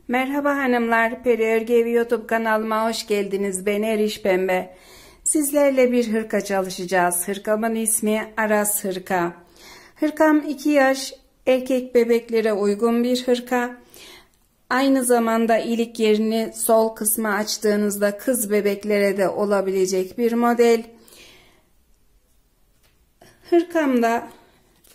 Merhaba hanımlar, Peri Örgü Evi YouTube kanalıma hoş geldiniz. Ben Eriş Pembe. Sizlerle bir hırka çalışacağız. Hırkamın ismi Aras Hırka. Hırkam 2 yaş erkek bebeklere uygun bir hırka. Aynı zamanda ilik yerini sol kısmı açtığınızda kız bebeklere de olabilecek bir model. Hırkamda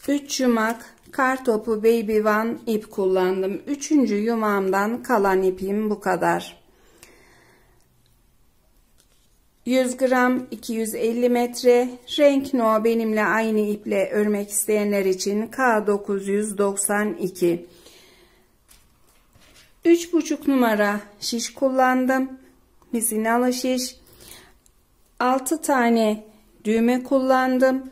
3 yumak Kartopu Baby One ip kullandım. 3. yumağımdan kalan ipim bu kadar. 100 gram 250 metre. Renk No benimle aynı iple örmek isteyenler için K992. 3,5 numara şiş kullandım. Misinalı şiş. 6 tane düğme kullandım.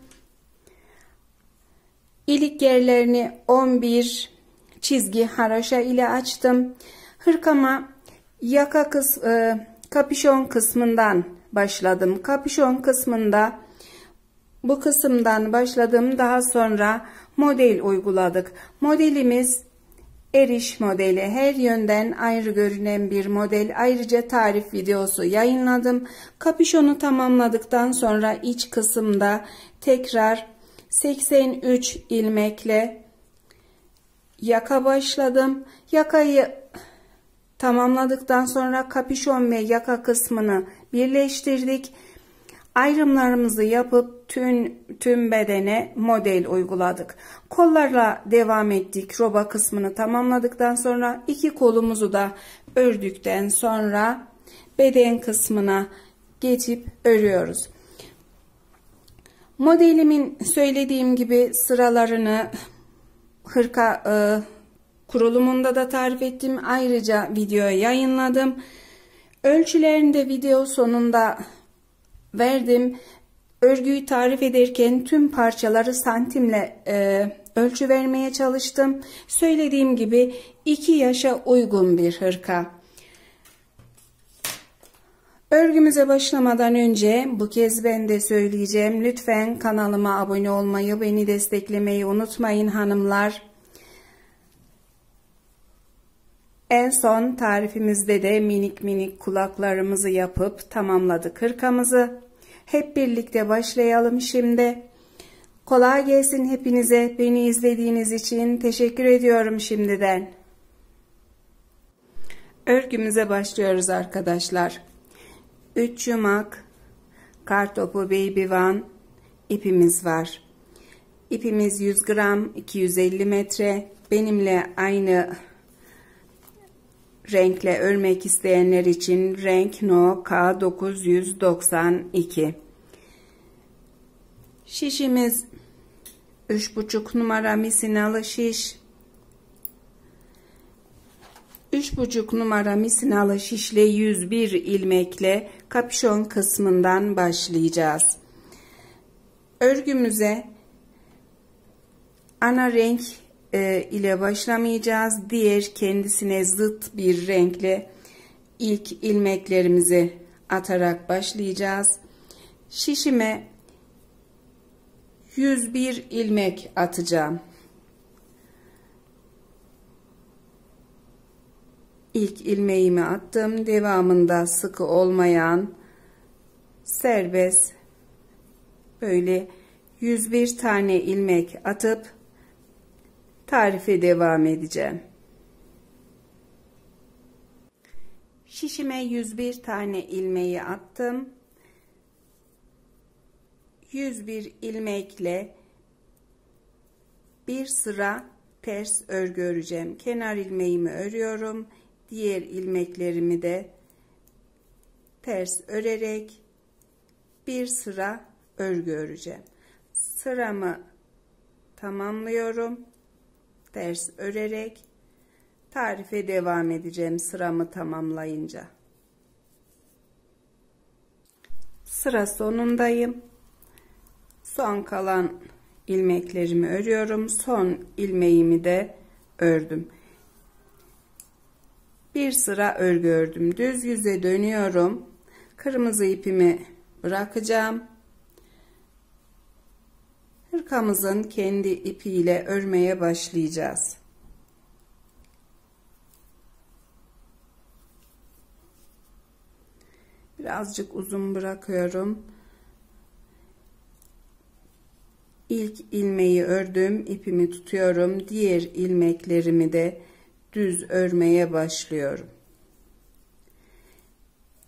İlik yerlerini 11 çizgi haroşa ile açtım. Hırkama yaka kapüşon kısmından başladım. Kapüşon kısmında bu kısımdan başladım. Daha sonra model uyguladık. Modelimiz Eriş modeli. Her yönden ayrı görünen bir model. Ayrıca tarif videosu yayınladım. Kapüşonu tamamladıktan sonra iç kısımda tekrar 83 ilmekle yaka başladım. Yakayı tamamladıktan sonra kapüşon ve yaka kısmını birleştirdik. Ayrımlarımızı yapıp tüm bedene model uyguladık. Kollarla devam ettik. Roba kısmını tamamladıktan sonra iki kolumuzu da ördükten sonra beden kısmına geçip örüyoruz. Modelimin söylediğim gibi sıralarını hırka kurulumunda da tarif ettim. Ayrıca videoya yayınladım. Ölçülerini de video sonunda verdim. Örgüyü tarif ederken tüm parçaları santimle ölçü vermeye çalıştım. Söylediğim gibi 2 yaşa uygun bir hırka. Örgümüze başlamadan önce bu kez ben de söyleyeceğim. Lütfen kanalıma abone olmayı, beni desteklemeyi unutmayın hanımlar. En son tarifimizde de minik kulaklarımızı yapıp tamamladık hırkamızı. Hep birlikte başlayalım şimdi. Kolay gelsin hepinize. Beni izlediğiniz için teşekkür ediyorum şimdiden. Örgümüze başlıyoruz arkadaşlar. 3 yumak Kartopu Baby One ipimiz var. İpimiz 100 gram 250 metre. Benimle aynı renkle örmek isteyenler için renk No K992. Şişimiz 3,5 numara misinalı şiş. 3,5 numara misinalı şişle 101 ilmekle kapüşon kısmından başlayacağız. Örgümüze ana renk ile başlamayacağız. Diğer kendisine zıt bir renkle ilk ilmeklerimizi atarak başlayacağız. Şişime 101 ilmek atacağım. İlk ilmeğimi attım. Devamında sıkı olmayan serbest böyle 101 tane ilmek atıp tarife devam edeceğim. Şişime 101 tane ilmeği attım. 101 ilmekle bir sıra ters örgü öreceğim. Kenar ilmeğimi örüyorum. Diğer ilmeklerimi de ters örerek bir sıra örgü öreceğim. Sıramı tamamlıyorum. Ters örerek tarife devam edeceğim sıramı tamamlayınca. Sıra sonundayım. Son kalan ilmeklerimi örüyorum. Son ilmeğimi de ördüm. Bir sıra örgü ördüm. Düz yüze dönüyorum. Kırmızı ipimi bırakacağım. Hırkamızın kendi ipiyle örmeye başlayacağız. azıcık uzun bırakıyorum. İlk ilmeği ördüm, ipimi tutuyorum. Diğer ilmeklerimi de düz örmeye başlıyorum.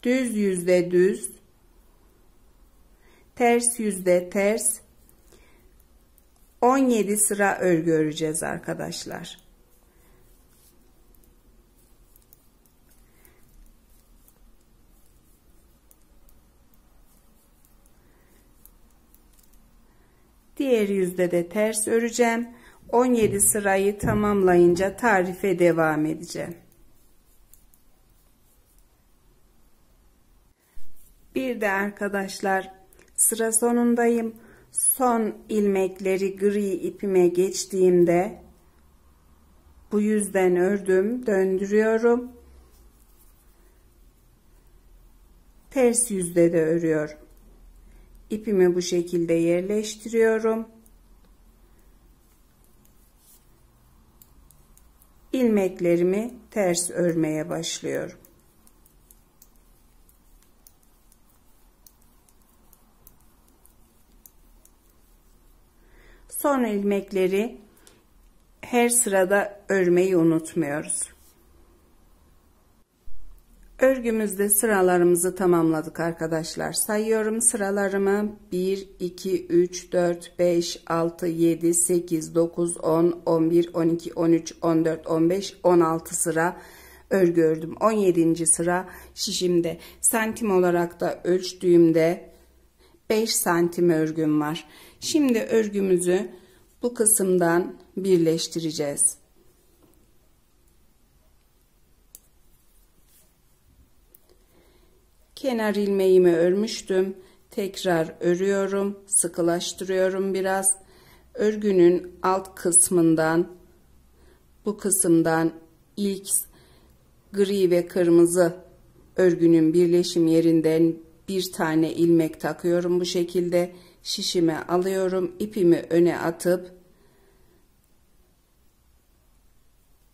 Düz yüzde düz, ters yüzde ters. 17 sıra örgü öreceğiz arkadaşlar. Diğer yüzde de ters öreceğim. 17 sırayı tamamlayınca tarife devam edeceğim. Bir de arkadaşlar sıra sonundayım. Son ilmekleri gri ipime geçtiğimde bu yüzden ördüm, döndürüyorum. Ters yüzde de örüyorum. İpimi bu şekilde yerleştiriyorum. İlmeklerimi ters örmeye başlıyorum. Son ilmekleri her sırada örmeyi unutmuyoruz. Örgümüzde sıralarımızı tamamladık arkadaşlar. Sayıyorum sıralarımı. 1, 2, 3, 4, 5, 6, 7, 8, 9, 10, 11, 12, 13, 14, 15, 16 sıra örgü ördüm. 17. sıra şişimde. Santim olarak da ölçtüğümde 5 santim örgüm var. Şimdi örgümüzü bu kısımdan birleştireceğiz. Kenar ilmeğimi örmüştüm. Tekrar örüyorum. Sıkılaştırıyorum biraz. Örgünün alt kısmından, bu kısımdan ilk gri ve kırmızı örgünün birleşim yerinden bir tane ilmek takıyorum bu şekilde. Şişime alıyorum. İpimi öne atıp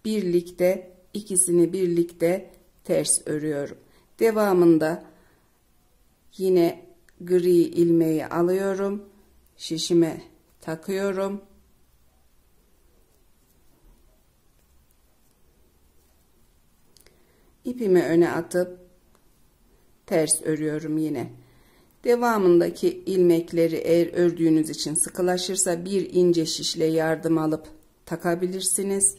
birlikte, ikisini birlikte ters örüyorum. Devamında yine gri ilmeği alıyorum. Şişime takıyorum. İpimi öne atıp ters örüyorum yine. Devamındaki ilmekleri eğer ördüğünüz için sıkılaşırsa bir ince şişle yardım alıp takabilirsiniz.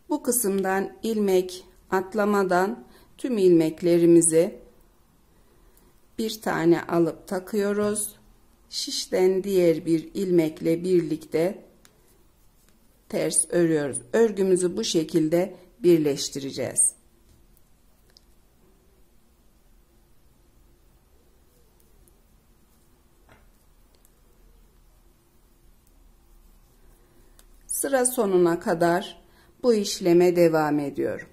Bu kısımdan ilmek atlamadan tüm ilmeklerimizi bir tane alıp takıyoruz. Şişten diğer bir ilmekle birlikte ters örüyoruz. Örgümüzü bu şekilde birleştireceğiz. Sıra sonuna kadar bu işleme devam ediyorum.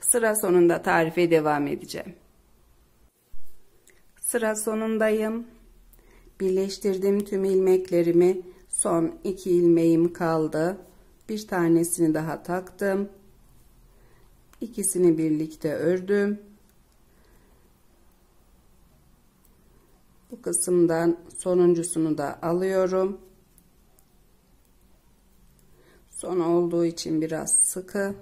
Sıra sonunda tarife devam edeceğim. Sıra sonundayım. Birleştirdim tüm ilmeklerimi. Son 2 ilmeğim kaldı. Bir tanesini daha taktım. İkisini birlikte ördüm. Bu kısımdan sonuncusunu da alıyorum. Son olduğu için biraz sıkı.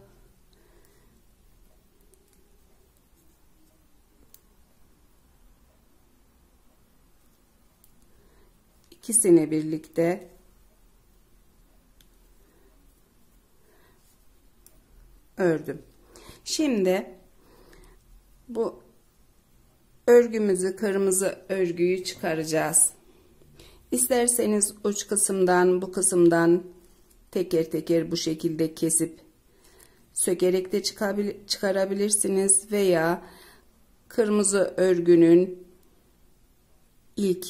İkisini birlikte ördüm. Şimdi bu örgümüzü, kırmızı örgüyü çıkaracağız. İsterseniz uç kısımdan, bu kısımdan teker teker bu şekilde kesip sökerek de çıkarabilirsiniz veya kırmızı örgünün ilk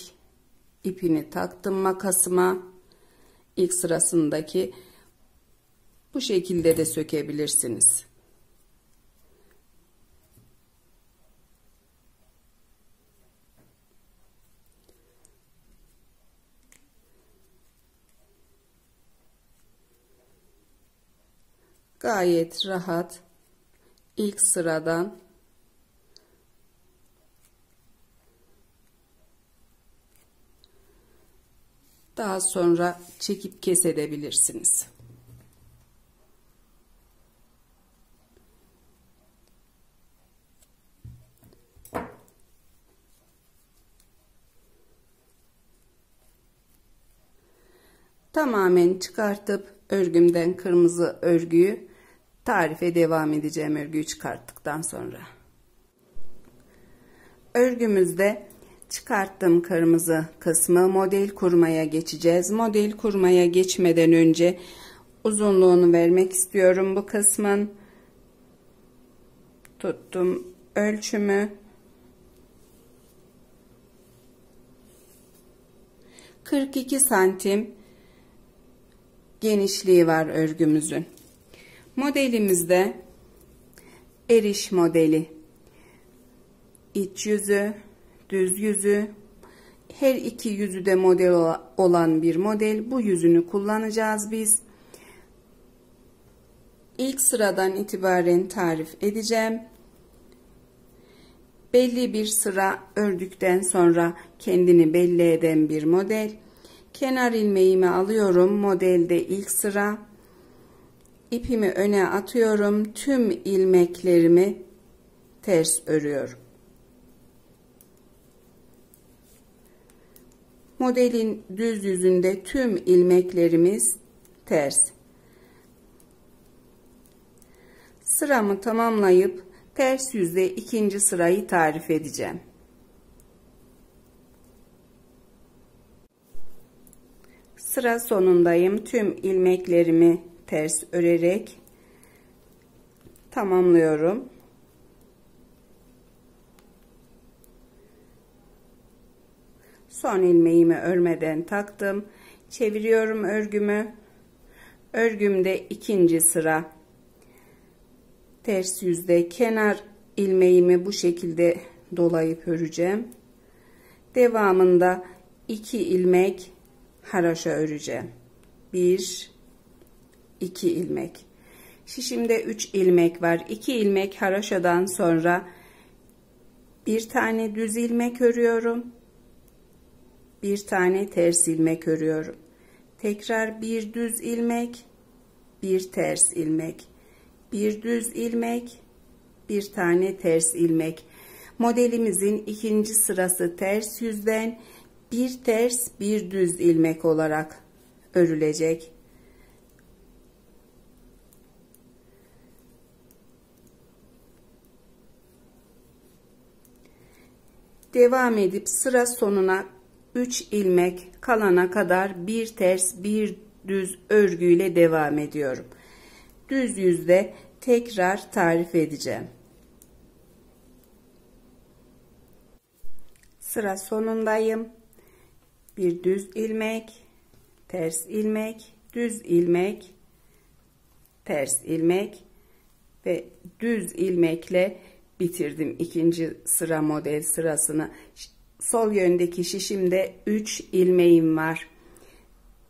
ipini taktım makasıma, ilk sırasındaki, bu şekilde de sökebilirsiniz. gayet rahat ilk sıradan daha sonra çekip kesebilirsiniz. Tamamen çıkartıp örgümden kırmızı örgüyü tarife devam edeceğim örgüyü çıkarttıktan sonra. Örgümüzde çıkarttığım kırmızı kısmı model kurmaya geçeceğiz. Model kurmaya geçmeden önce uzunluğunu vermek istiyorum bu kısmın. Tuttum ölçümü. 42 santim genişliği var örgümüzün. Modelimizde eriş modeli. İç yüzü, düz yüzü, her iki yüzü de model olan bir model. Bu yüzünü kullanacağız biz. İlk sıradan itibaren tarif edeceğim. Belli bir sıra ördükten sonra kendini belli eden bir model. Kenar ilmeğimi alıyorum. Modelde ilk sıra. İpimi öne atıyorum. Tüm ilmeklerimi ters örüyorum. Modelin düz yüzünde tüm ilmeklerimiz ters. Sıramı tamamlayıp ters yüzde ikinci sırayı tarif edeceğim. Sıra sonundayım. Tüm ilmeklerimi ters örerek tamamlıyorum. Son ilmeğimi örmeden taktım. Çeviriyorum örgümü. Örgümde ikinci sıra. Ters yüzde kenar ilmeğimi bu şekilde dolayıp öreceğim. Devamında 2 ilmek haroşa öreceğim. 1 2 ilmek. Şişimde 3 ilmek var. 2 ilmek haroşadan sonra bir tane düz ilmek örüyorum. Bir tane ters ilmek örüyorum. Tekrar bir düz ilmek, bir ters ilmek, bir düz ilmek, bir tane ters ilmek. Modelimizin ikinci sırası ters yüzden bir ters bir düz ilmek olarak örülecek. Devam edip sıra sonuna 3 ilmek kalana kadar bir ters bir düz örgüyle devam ediyorum. Düz yüzde tekrar tarif edeceğim. Sıra sonundayım. Bir düz ilmek, ters ilmek, düz ilmek, ters ilmek ve düz ilmekle bitirdim ikinci sıra model sırasını. Sol yöndeki şişimde 3 ilmeğim var.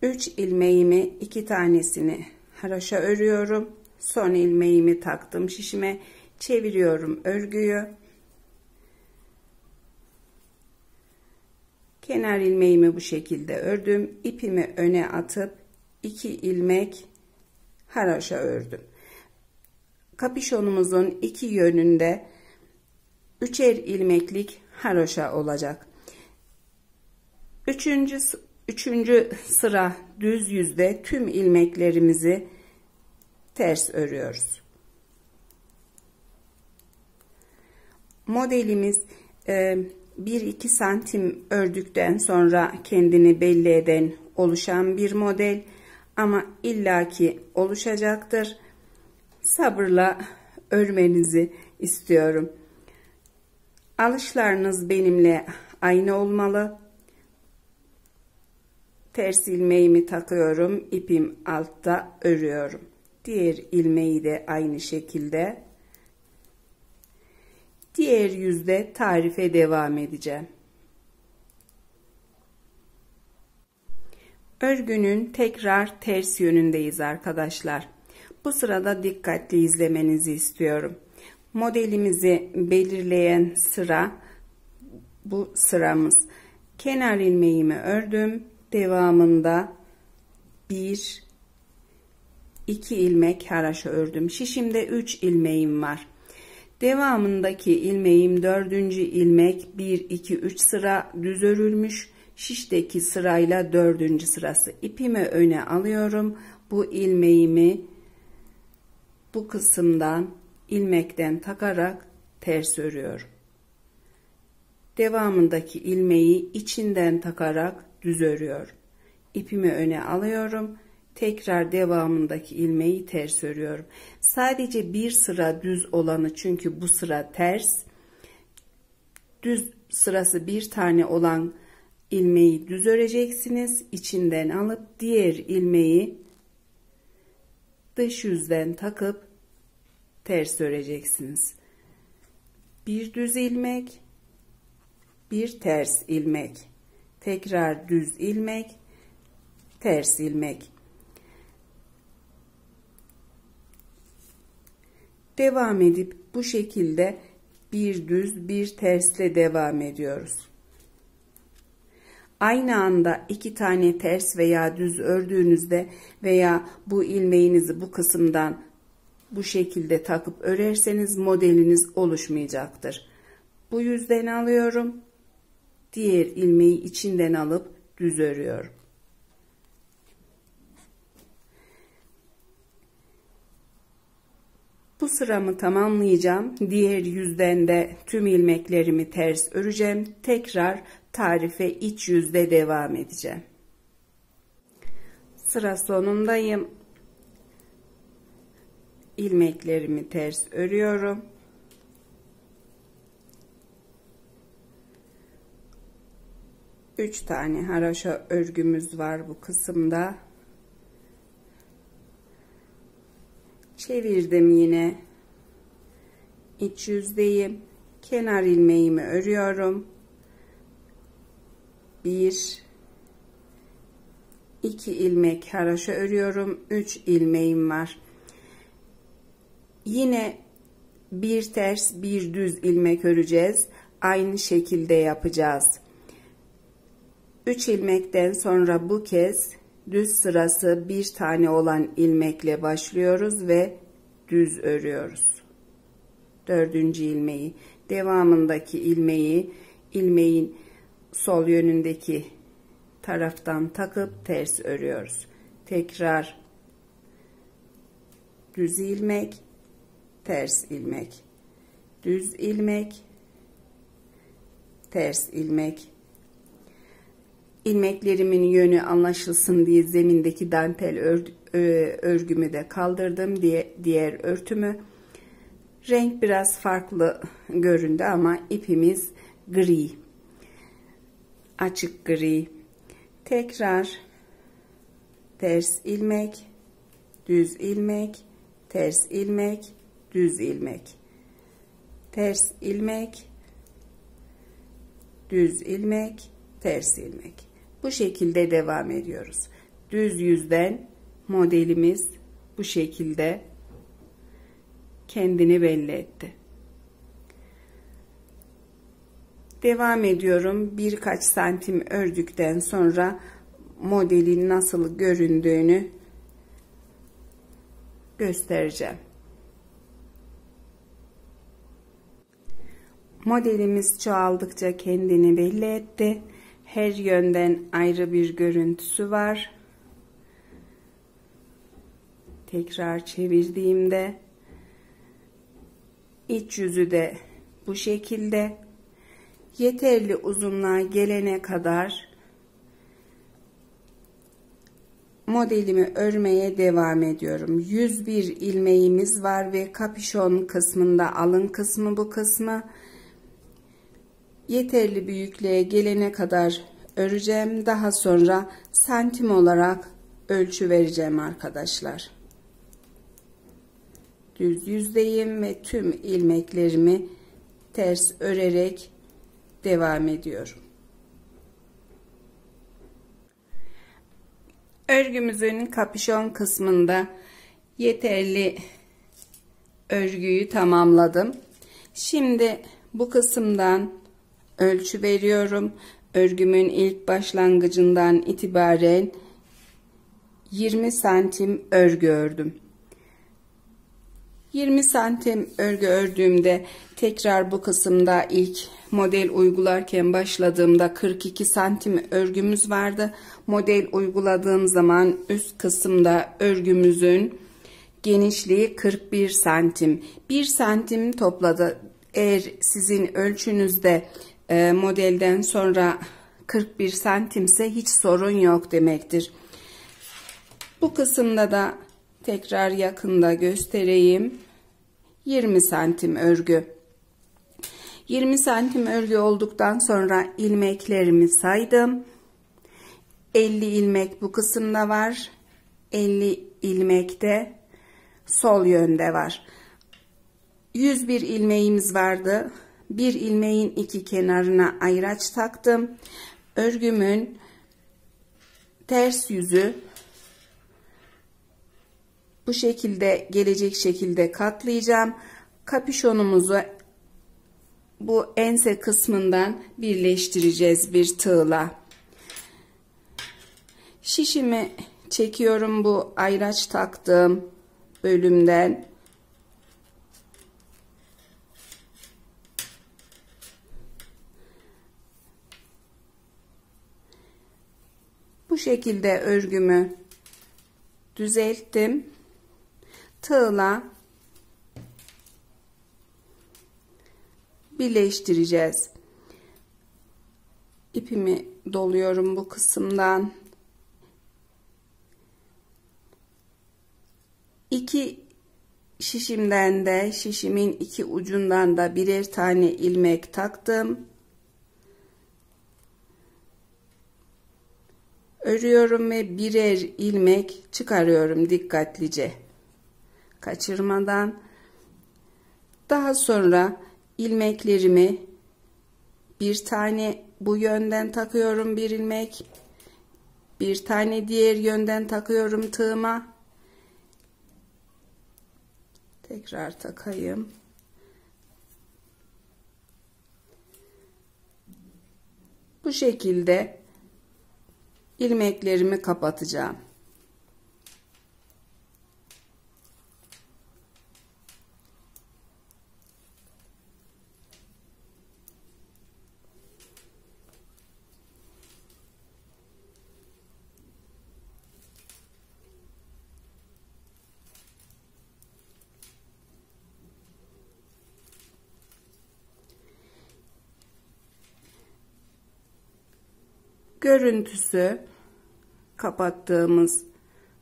3 ilmeğimi 2 tanesini haroşa örüyorum. Son ilmeğimi taktım şişime. Çeviriyorum örgüyü. Kenar ilmeğimi bu şekilde ördüm. İpimi öne atıp 2 ilmek haroşa ördüm. Kapüşonumuzun iki yönünde 3'er ilmeklik haroşa olacak. Üçüncü sıra düz yüzde tüm ilmeklerimizi ters örüyoruz. Modelimiz 1-2 santim ördükten sonra kendini belli eden oluşan bir model ama illaki oluşacaktır. Sabırla örmenizi istiyorum. Alışlarınız benimle aynı olmalı. Ters ilmeğimi takıyorum. İpim altta örüyorum. Diğer ilmeği de aynı şekilde. Diğer yüzde tarife devam edeceğim. Örgünün tekrar ters yönündeyiz arkadaşlar. Bu sırada dikkatli izlemenizi istiyorum. Modelimizi belirleyen sıra bu sıramız. Kenar ilmeğimi ördüm. Devamında 1 2 ilmek haroşa ördüm. Şişimde 3 ilmeğim var. Devamındaki ilmeğim 4. ilmek 1 2 3 sıra düz örülmüş. Şişteki sırayla 4. sırası. İpimi öne alıyorum. Bu ilmeğimi bu kısımdan ilmekten takarak ters örüyorum. Devamındaki ilmeği içinden takarak düz örüyorum. İpimi öne alıyorum. Tekrar devamındaki ilmeği ters örüyorum. Sadece bir sıra düz olanı, çünkü bu sıra ters. Düz sırası bir tane olan ilmeği düz öreceksiniz. İçinden alıp diğer ilmeği dış yüzden takıp ters öreceksiniz. Bir düz ilmek, bir ters ilmek, tekrar düz ilmek, ters ilmek. Devam edip bu şekilde bir düz bir tersle devam ediyoruz. Aynı anda 2 tane ters veya düz ördüğünüzde veya bu ilmeğinizi bu kısımdan bu şekilde takıp örerseniz modeliniz oluşmayacaktır. Bu yüzden alıyorum. Diğer ilmeği içinden alıp düz örüyorum. Bu sıramı tamamlayacağım. Diğer yüzden de tüm ilmeklerimi ters öreceğim. Tekrar tarife iç yüzde devam edeceğim. Sıra sonundayım. İlmeklerimi ters örüyorum. Üç tane haroşa örgümüz var bu kısımda. Çevirdim yine. İç yüzdeyim. Kenar ilmeğimi örüyorum. 1 2 ilmek haroşa örüyorum. 3 ilmeğim var. Yine bir ters bir düz ilmek öreceğiz. Aynı şekilde yapacağız. 3 ilmekten sonra bu kez düz sırası bir tane olan ilmekle başlıyoruz ve düz örüyoruz. 4. ilmeği, devamındaki ilmeği ilmeğin sol yönündeki taraftan takıp ters örüyoruz. Tekrar düz ilmek, ters ilmek, düz ilmek, ters ilmek. İlmeklerimin yönü anlaşılsın diye zemindeki dantel örgümü de kaldırdım, diğer örtümü. Renk biraz farklı göründü ama ipimiz gri, açık gri. Tekrar ters ilmek, düz ilmek, ters ilmek, düz ilmek, ters ilmek, düz ilmek, ters ilmek. Bu şekilde devam ediyoruz. Düz yüzden modelimiz bu şekilde kendini belli etti. Devam ediyorum. Birkaç santim ördükten sonra modelin nasıl göründüğünü göstereceğim. Modelimiz çoğaldıkça kendini belli etti. Her yönden ayrı bir görüntüsü var. Tekrar çevirdiğimde iç yüzü de bu şekilde. Yeterli uzunluğa gelene kadar modelimi örmeye devam ediyorum. 101 ilmeğimiz var ve kapüşon kısmında, alın kısmı bu kısmı. Yeterli büyüklüğe gelene kadar öreceğim. Daha sonra santim olarak ölçü vereceğim arkadaşlar. Düz yüzdeyim ve tüm ilmeklerimi ters örerek devam ediyorum. Örgümüzün kapüşon kısmında Yeterli örgüyü tamamladım. Şimdi bu kısımdan ölçü veriyorum. Örgümün ilk başlangıcından itibaren 20 santim örgü ördüm. 20 santim örgü ördüğümde tekrar bu kısımda ilk model uygularken başladığımda 42 santim örgümüz vardı. Model uyguladığım zaman üst kısımda örgümüzün genişliği 41 santim. 1 santim topladı. Eğer sizin ölçünüzde modelden sonra 41 santimse hiç sorun yok demektir. Bu kısımda da tekrar yakında göstereyim. 20 santim örgü. 20 santim örgü olduktan sonra ilmeklerimi saydım. 50 ilmek bu kısımda var. 50 ilmek de sol yönde var. 101 ilmeğimiz vardı. Bir ilmeğin iki kenarına ayraç taktım. Örgümün ters yüzü bu şekilde gelecek şekilde katlayacağım. Kapüşonumuzu bu ense kısmından birleştireceğiz bir tığla. Şişimi çekiyorum bu ayraç taktığım bölümden. Bu şekilde örgümü düzelttim. Tığla birleştireceğiz. İpimi doluyorum bu kısımdan. İki şişimden de şişimin iki ucundan da birer tane ilmek taktım. Örüyorum ve birer ilmek çıkarıyorum dikkatlice, kaçırmadan. Daha sonra ilmeklerimi bir tane bu yönden takıyorum, bir ilmek, bir tane diğer yönden takıyorum tığıma. Tekrar takayım. Bu şekilde ilmeklerimi kapatacağım. Görüntüsü kapattığımız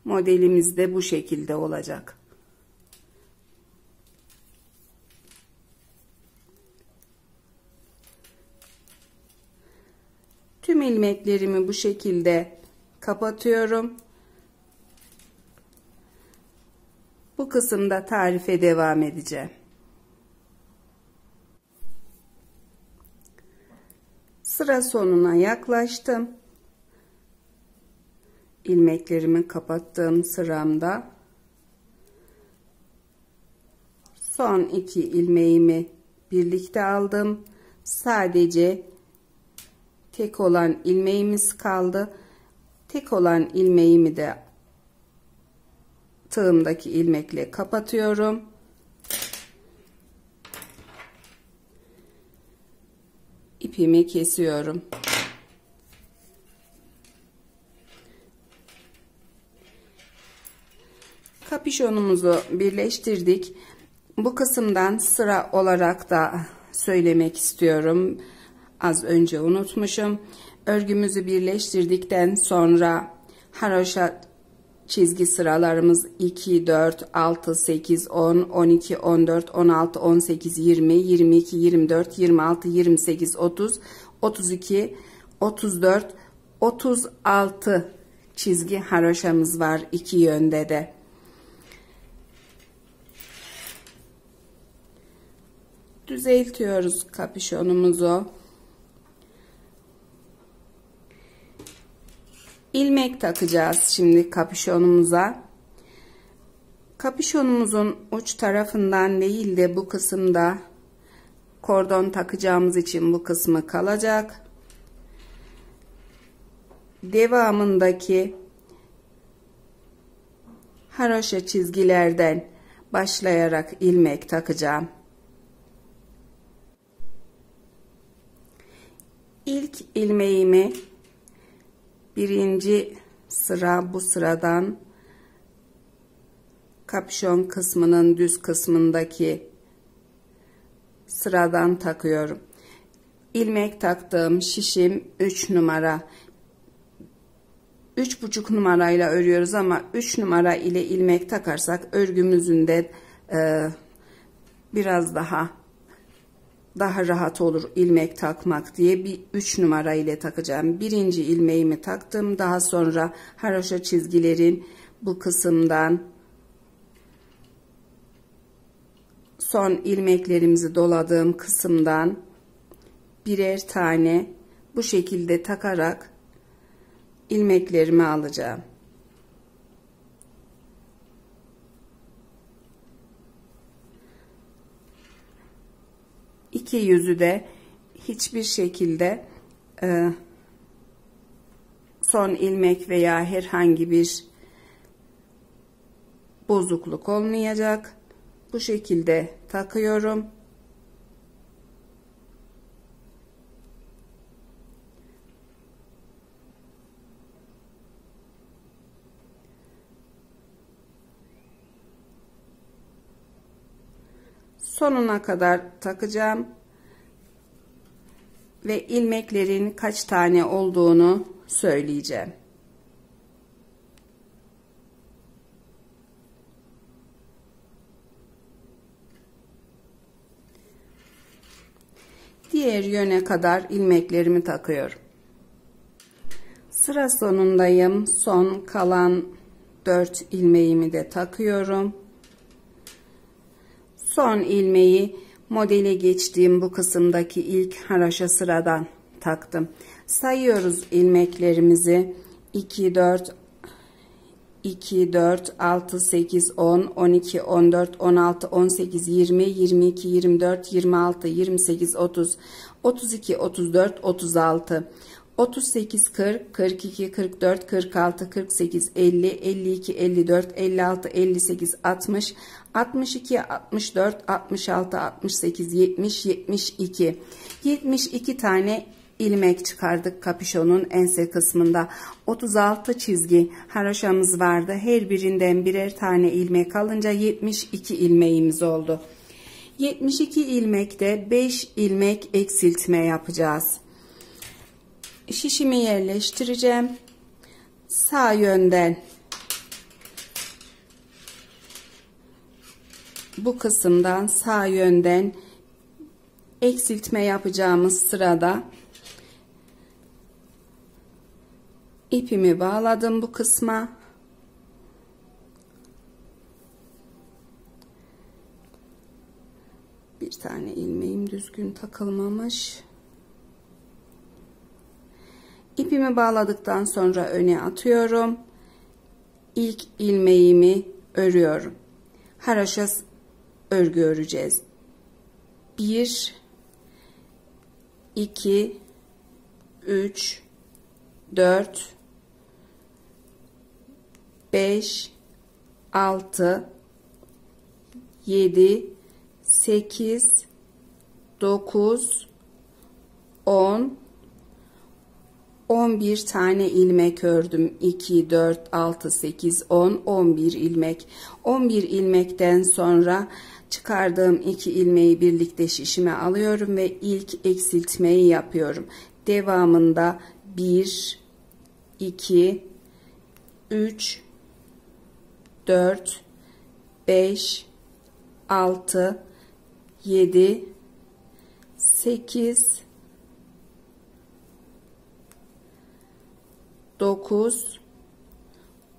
modelimiz de bu şekilde olacak. Tüm ilmeklerimi bu şekilde kapatıyorum. Bu kısımda tarife devam edeceğim. Sıra sonuna yaklaştım. İlmeklerimi kapattığım sıramda son iki ilmeğimi birlikte aldım. Sadece tek olan ilmeğimiz kaldı. Tek olan ilmeğimi de tığımdaki ilmekle kapatıyorum. İpimi kesiyorum. Kapüşonumuzu birleştirdik. Bu kısımdan sıra olarak da söylemek istiyorum. Az önce unutmuşum. Örgümüzü birleştirdikten sonra haroşa çizgi sıralarımız 2, 4, 6, 8, 10, 12, 14, 16, 18, 20, 22, 24, 26, 28, 30, 32, 34, 36 çizgi haroşamız var iki yönde de. Düzeltiyoruz kapüşonumuzu. İlmek takacağız şimdi kapüşonumuza. Kapüşonumuzun uç tarafından değil de bu kısımda kordon takacağımız için bu kısmı kalacak. Devamındaki haroşa çizgilerden başlayarak ilmek takacağım. İlk ilmeğimi birinci sıra, bu sıradan kapüşon kısmının düz kısmındaki sıradan takıyorum. İlmek taktığım şişim 3 numara. 3,5 numarayla örüyoruz ama 3 numara ile ilmek takarsak örgümüzün de biraz daha rahat olur ilmek takmak diye bir 3 numara ile takacağım. Birinci ilmeğimi taktım. Daha sonra haroşa çizgilerin bu kısımdan son ilmeklerimizi doladığım kısımdan birer tane bu şekilde takarak ilmeklerimi alacağım. İki yüzü de hiçbir şekilde son ilmek veya herhangi bir bozukluk olmayacak. Bu şekilde takıyorum. Sonuna kadar takacağım ve ilmeklerin kaç tane olduğunu söyleyeceğim. Diğer yöne kadar ilmeklerimi takıyorum. Sıra sonundayım. Son kalan 4 ilmeğimi de takıyorum. Son ilmeği modele geçtiğim bu kısımdaki ilk haroşa sıradan taktım. Sayıyoruz ilmeklerimizi. 2, 4, 2, 4, 6, 8, 10, 12, 14, 16, 18, 20, 22, 24, 26, 28, 30, 32, 34, 36, 38, 40, 42, 44, 46, 48, 50, 52, 54, 56, 58, 60, 62, 64, 66, 68, 70, 72. 72 tane ilmek çıkardık kapüşonun ense kısmında. 36 çizgi haroşamız vardı. Her birinden birer tane ilmek alınca 72 ilmeğimiz oldu. 72 ilmekte 5 ilmek eksiltme yapacağız. Şişimi yerleştireceğim. Sağ yönden bu kısımdan sağ yönden eksiltme yapacağımız sırada ipimi bağladım bu kısma. Bir tane ilmeğim düzgün takılmamış. İpimi bağladıktan sonra öne atıyorum. İlk ilmeğimi örüyorum. Haroşa örgü öreceğiz. 1, 2, 3, 4, 5, 6, 7, 8, 9, 10, 11 tane ilmek ördüm. 2, 4, 6, 8, 10, 11 ilmek. 11 ilmekten sonra çıkardığım 2 ilmeği birlikte şişime alıyorum ve ilk eksiltmeyi yapıyorum. Devamında 1, 2, 3, 4, 5, 6, 7, 8, 9,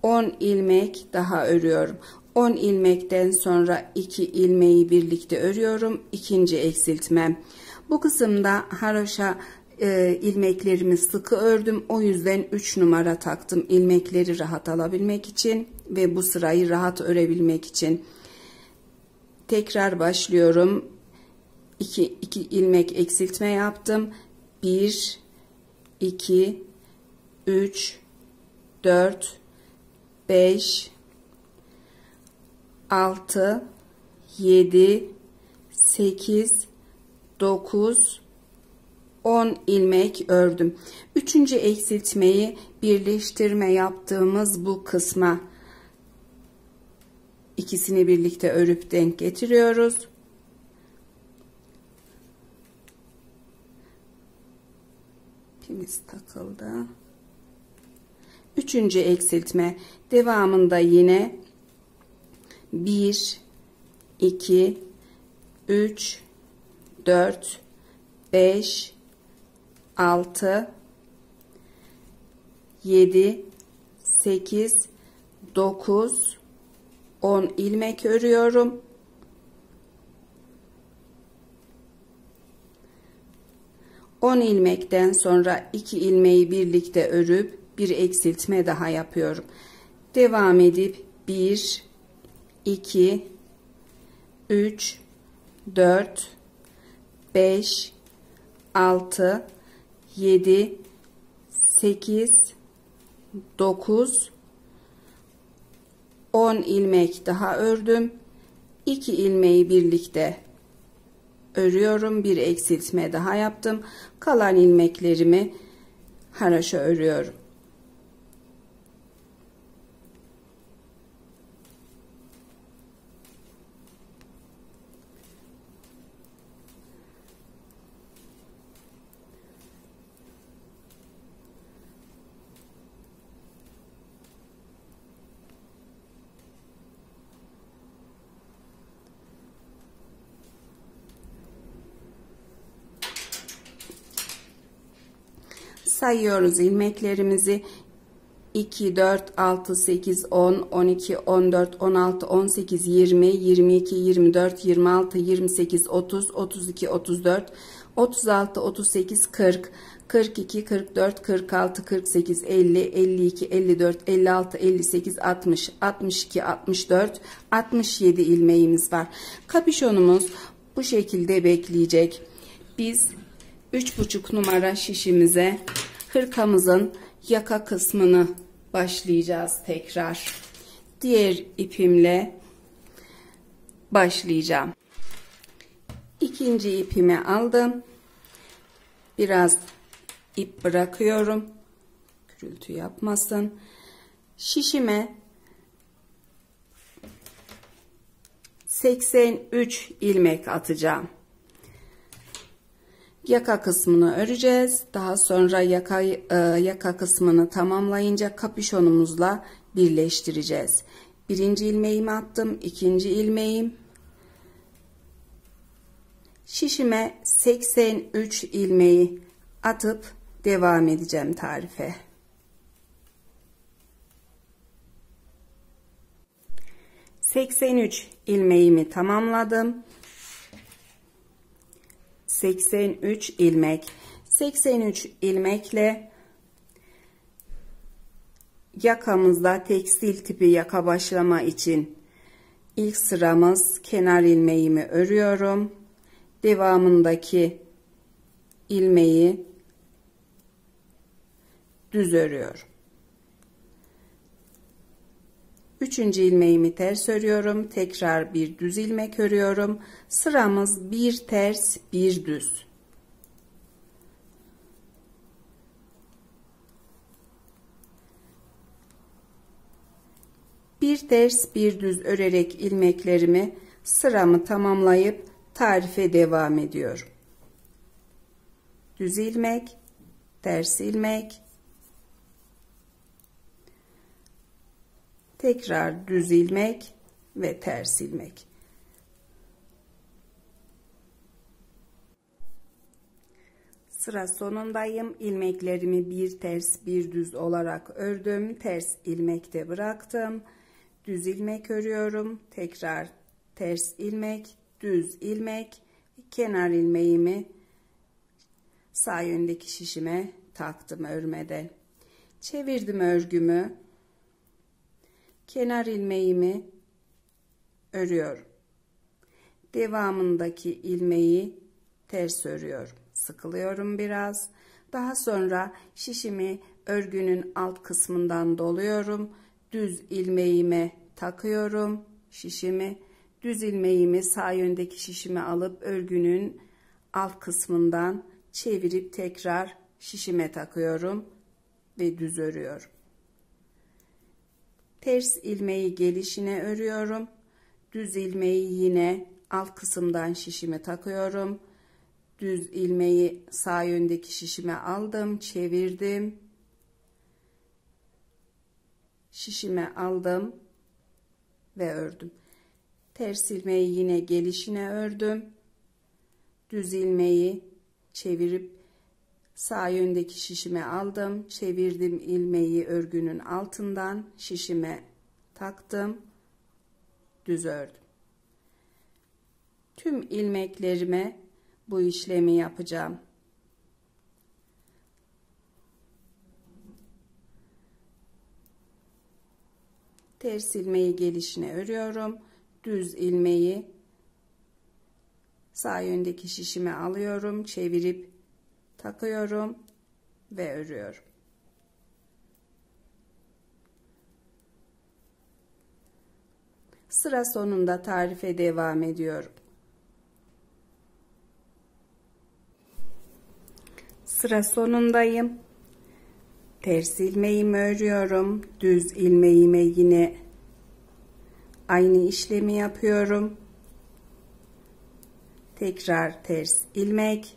10 ilmek daha örüyorum. 10 ilmekten sonra 2 ilmeği birlikte örüyorum. İkinci eksiltmem. Bu kısımda haroşa ilmeklerimi sıkı ördüm. O yüzden 3 numara taktım ilmekleri rahat alabilmek için ve bu sırayı rahat örebilmek için. Tekrar başlıyorum. 2 ilmek eksiltme yaptım. 1 2 3 4 5 6 7 8 9 10 ilmek ördüm. 3. eksiltmeyi birleştirme yaptığımız bu kısma ikisini birlikte örüp denk getiriyoruz. İpimiz takıldı. 3. eksiltme devamında yine 1 2 3 4 5 6 7 8 9 10 ilmek örüyorum. 10 ilmekten sonra 2 ilmeği birlikte örüp bir eksiltme daha yapıyorum. Devam edip 1 2 3 4 5 6 7 8 9 10 ilmek daha ördüm. 2 ilmeği birlikte örüyorum. Bir eksiltme daha yaptım. Kalan ilmeklerimi haraşo örüyorum. Sayıyoruz ilmeklerimizi. 2 4 6 8 10 12 14 16 18 20 22 24 26 28 30 32 34 36 38 40 42 44 46 48 50 52 54 56 58 60 62 64 67 ilmeğimiz var. Kapüşonumuz bu şekilde bekleyecek. Biz 3,5 numara şişimize hırkamızın yaka kısmını başlayacağız tekrar. Diğer ipimle başlayacağım. İkinci ipimi aldım. Biraz ip bırakıyorum. Gürültü yapmasın. Şişime 83 ilmek atacağım. Yaka kısmını öreceğiz. Daha sonra yaka kısmını tamamlayınca kapüşonumuzla birleştireceğiz. Birinci ilmeğimi attım. İkinci ilmeğim. Şişime 83 ilmeği atıp devam edeceğim tarife. ...83 ilmeğimi tamamladım. 83 ilmek. 83 ilmekle yakamızda tekstil tipi yaka başlama için ilk sıramız kenar ilmeğimi örüyorum. Devamındaki ilmeği düz örüyorum. Üçüncü ilmeğimi ters örüyorum. Tekrar bir düz ilmek örüyorum. Sıramız bir ters bir düz. Bir ters bir düz örerek ilmeklerimi sıramı tamamlayıp tarife devam ediyorum. Düz ilmek, ters ilmek, tekrar düz ilmek ve ters ilmek. Sıra sonundayım. İlmeklerimi bir ters bir düz olarak ördüm. Ters ilmekte bıraktım. Düz ilmek örüyorum. Tekrar ters ilmek, düz ilmek, kenar ilmeğimi sağ yöndeki şişime taktım örmeden. Çevirdim örgümü. Kenar ilmeğimi örüyorum. Devamındaki ilmeği ters örüyorum. Sıkılıyorum biraz. Daha sonra şişimi örgünün alt kısmından doluyorum. Düz ilmeğime takıyorum şişimi. Düz ilmeğimi sağ yöndeki şişime alıp örgünün alt kısmından çevirip tekrar şişime takıyorum ve düz örüyorum. Ters ilmeği gelişine örüyorum. Düz ilmeği yine alt kısımdan şişime takıyorum. Düz ilmeği sağ yöndeki şişime aldım, çevirdim. Şişime aldım ve ördüm. Ters ilmeği yine gelişine ördüm. Düz ilmeği çevirip sağ yöndeki şişime aldım, çevirdim ilmeği örgünün altından şişime taktım, düz ördüm. Tüm ilmeklerime bu işlemi yapacağım. Ters ilmeği gelişine örüyorum. Düz ilmeği sağ yöndeki şişime alıyorum, çevirip takıyorum ve örüyorum. Sıra sonunda tarife devam ediyorum. Sıra sonundayım. Ters ilmeğimi örüyorum. Düz ilmeğime yine aynı işlemi yapıyorum. Tekrar ters ilmek.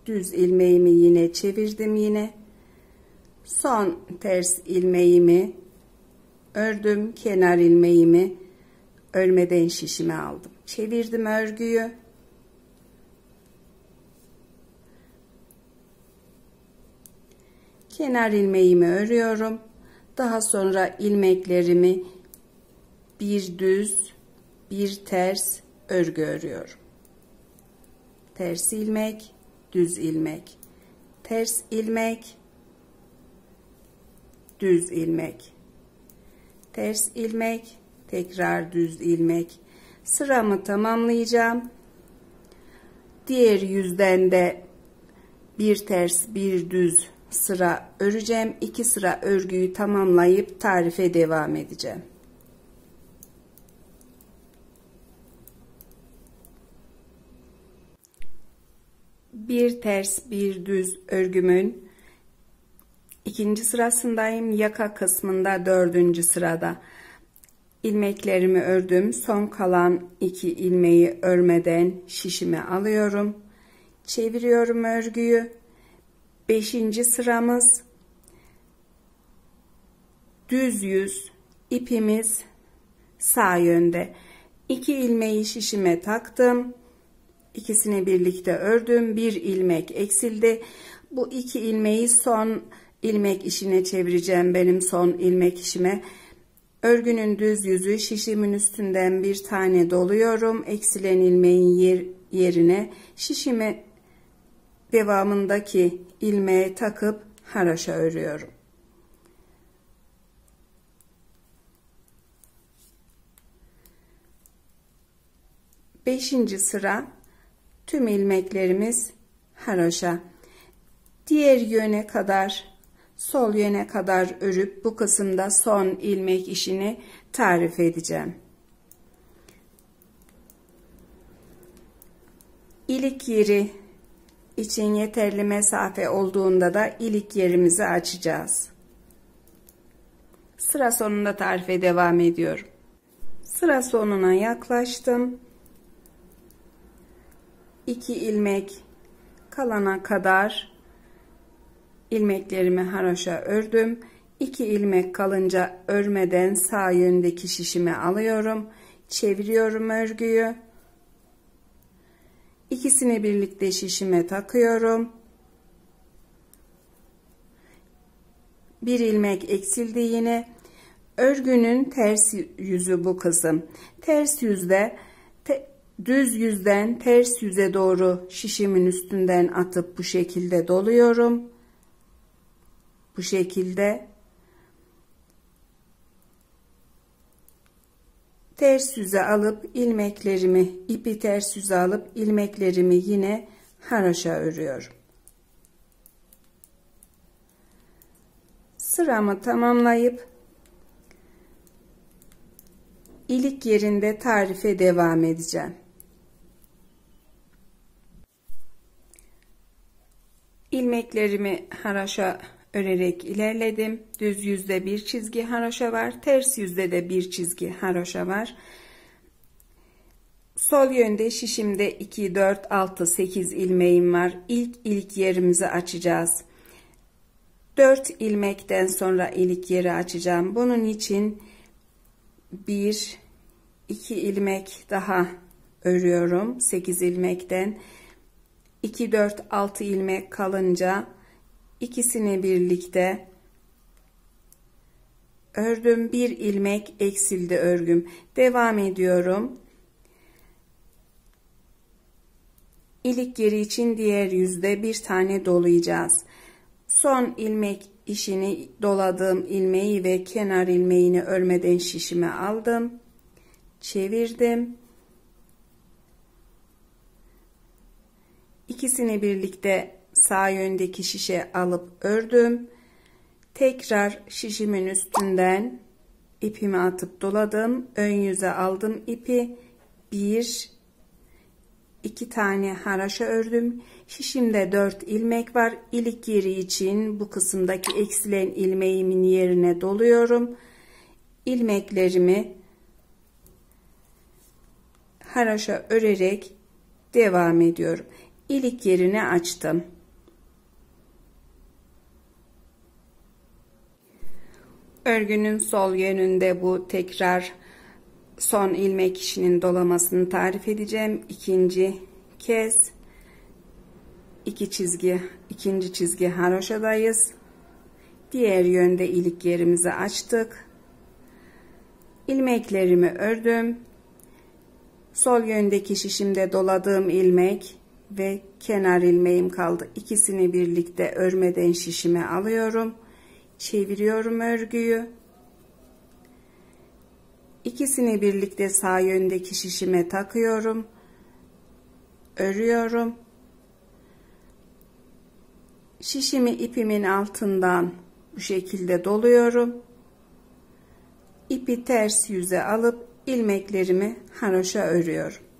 Düz ilmeğimi yine çevirdim yine. Son ters ilmeğimi ördüm. Kenar ilmeğimi örmeden şişime aldım. Çevirdim örgüyü. Kenar ilmeğimi örüyorum. Daha sonra ilmeklerimi bir düz, bir ters örgü örüyorum. Ters ilmek, düz ilmek, ters ilmek, düz ilmek, ters ilmek, tekrar düz ilmek. Sıramı tamamlayacağım. Diğer yüzden de bir ters, bir düz sıra öreceğim. 2 sıra örgüyü tamamlayıp tarife devam edeceğim. Bir ters, bir düz örgümün ikinci sırasındayım. Yaka kısmında 4. sırada. İlmeklerimi ördüm. Son kalan 2 ilmeği örmeden şişime alıyorum. Çeviriyorum örgüyü. 5. sıramız. Düz yüz, ipimiz sağ yönde. 2 ilmeği şişime taktım. İkisini birlikte ördüm. 1 ilmek eksildi. Bu 2 ilmeği son ilmek işine çevireceğim. Benim son ilmek işime. Örgünün düz yüzü, şişimin üstünden bir tane doluyorum. Eksilen ilmeğin yerine şişimi devamındaki ilmeğe takıp haroşa örüyorum. Beşinci sıra tüm ilmeklerimiz haroşa. Diğer yöne kadar, sol yöne kadar örüp bu kısımda son ilmek işini tarif edeceğim. İlik yeri için yeterli mesafe olduğunda da ilik yerimizi açacağız. Sıra sonunda tarife devam ediyorum. Sıra sonuna yaklaştım. 2 ilmek kalana kadar ilmeklerimi haroşa ördüm. 2 ilmek kalınca örmeden sağ yöndeki şişime alıyorum. Çeviriyorum örgüyü. İkisini birlikte şişime takıyorum. 1 ilmek eksildi yine. Örgünün ters yüzü bu kısım. Ters yüzde düz yüzden ters yüze doğru şişimin üstünden atıp bu şekilde doluyorum. Bu şekilde ters yüze alıp ilmeklerimi, ipi ters yüze alıp ilmeklerimi yine haroşa örüyorum. Sıramı tamamlayıp ilik yerinde tarife devam edeceğim. İlmeklerimi haroşa örerek ilerledim. Düz yüzde bir çizgi haroşa var. Ters yüzde de bir çizgi haroşa var. Sol yönde şişimde 2, 4, 6, 8 ilmeğim var. İlk ilik yerimizi açacağız. 4 ilmekten sonra ilik yeri açacağım. Bunun için 1, 2 ilmek daha örüyorum. 8 ilmekten 2, 4, 6 ilmek kalınca ikisini birlikte ördüm. Bir ilmek eksildi örgüm. Devam ediyorum. İlik yeri için diğer yüzde bir tane dolayacağız. Son ilmek işini doladığım ilmeği ve kenar ilmeğini örmeden şişime aldım. Çevirdim. İkisini birlikte sağ yöndeki şişe alıp ördüm. Tekrar şişimin üstünden ipimi atıp doladım. Ön yüze aldım ipi. 1, 2 tane haroşa ördüm. Şişimde 4 ilmek var. İlik yeri için bu kısımdaki eksilen ilmeğimin yerine doluyorum. İlmeklerimi haroşa örerek devam ediyorum. İlik yerini açtım. Örgünün sol yönünde bu tekrar son ilmek işinin dolamasını tarif edeceğim. İkinci kez ikinci çizgi haroşadayız. Diğer yönde ilik yerimizi açtık. İlmeklerimi ördüm. Sol yöndeki şişimde doladığım ilmek ve kenar ilmeğim kaldı. İkisini birlikte örmeden şişime alıyorum. Çeviriyorum örgüyü. İkisini birlikte sağ yöndeki şişime takıyorum. Örüyorum. Şişimi ipimin altından bu şekilde doluyorum. İpi ters yüze alıp ilmeklerimi haroşa örüyorum.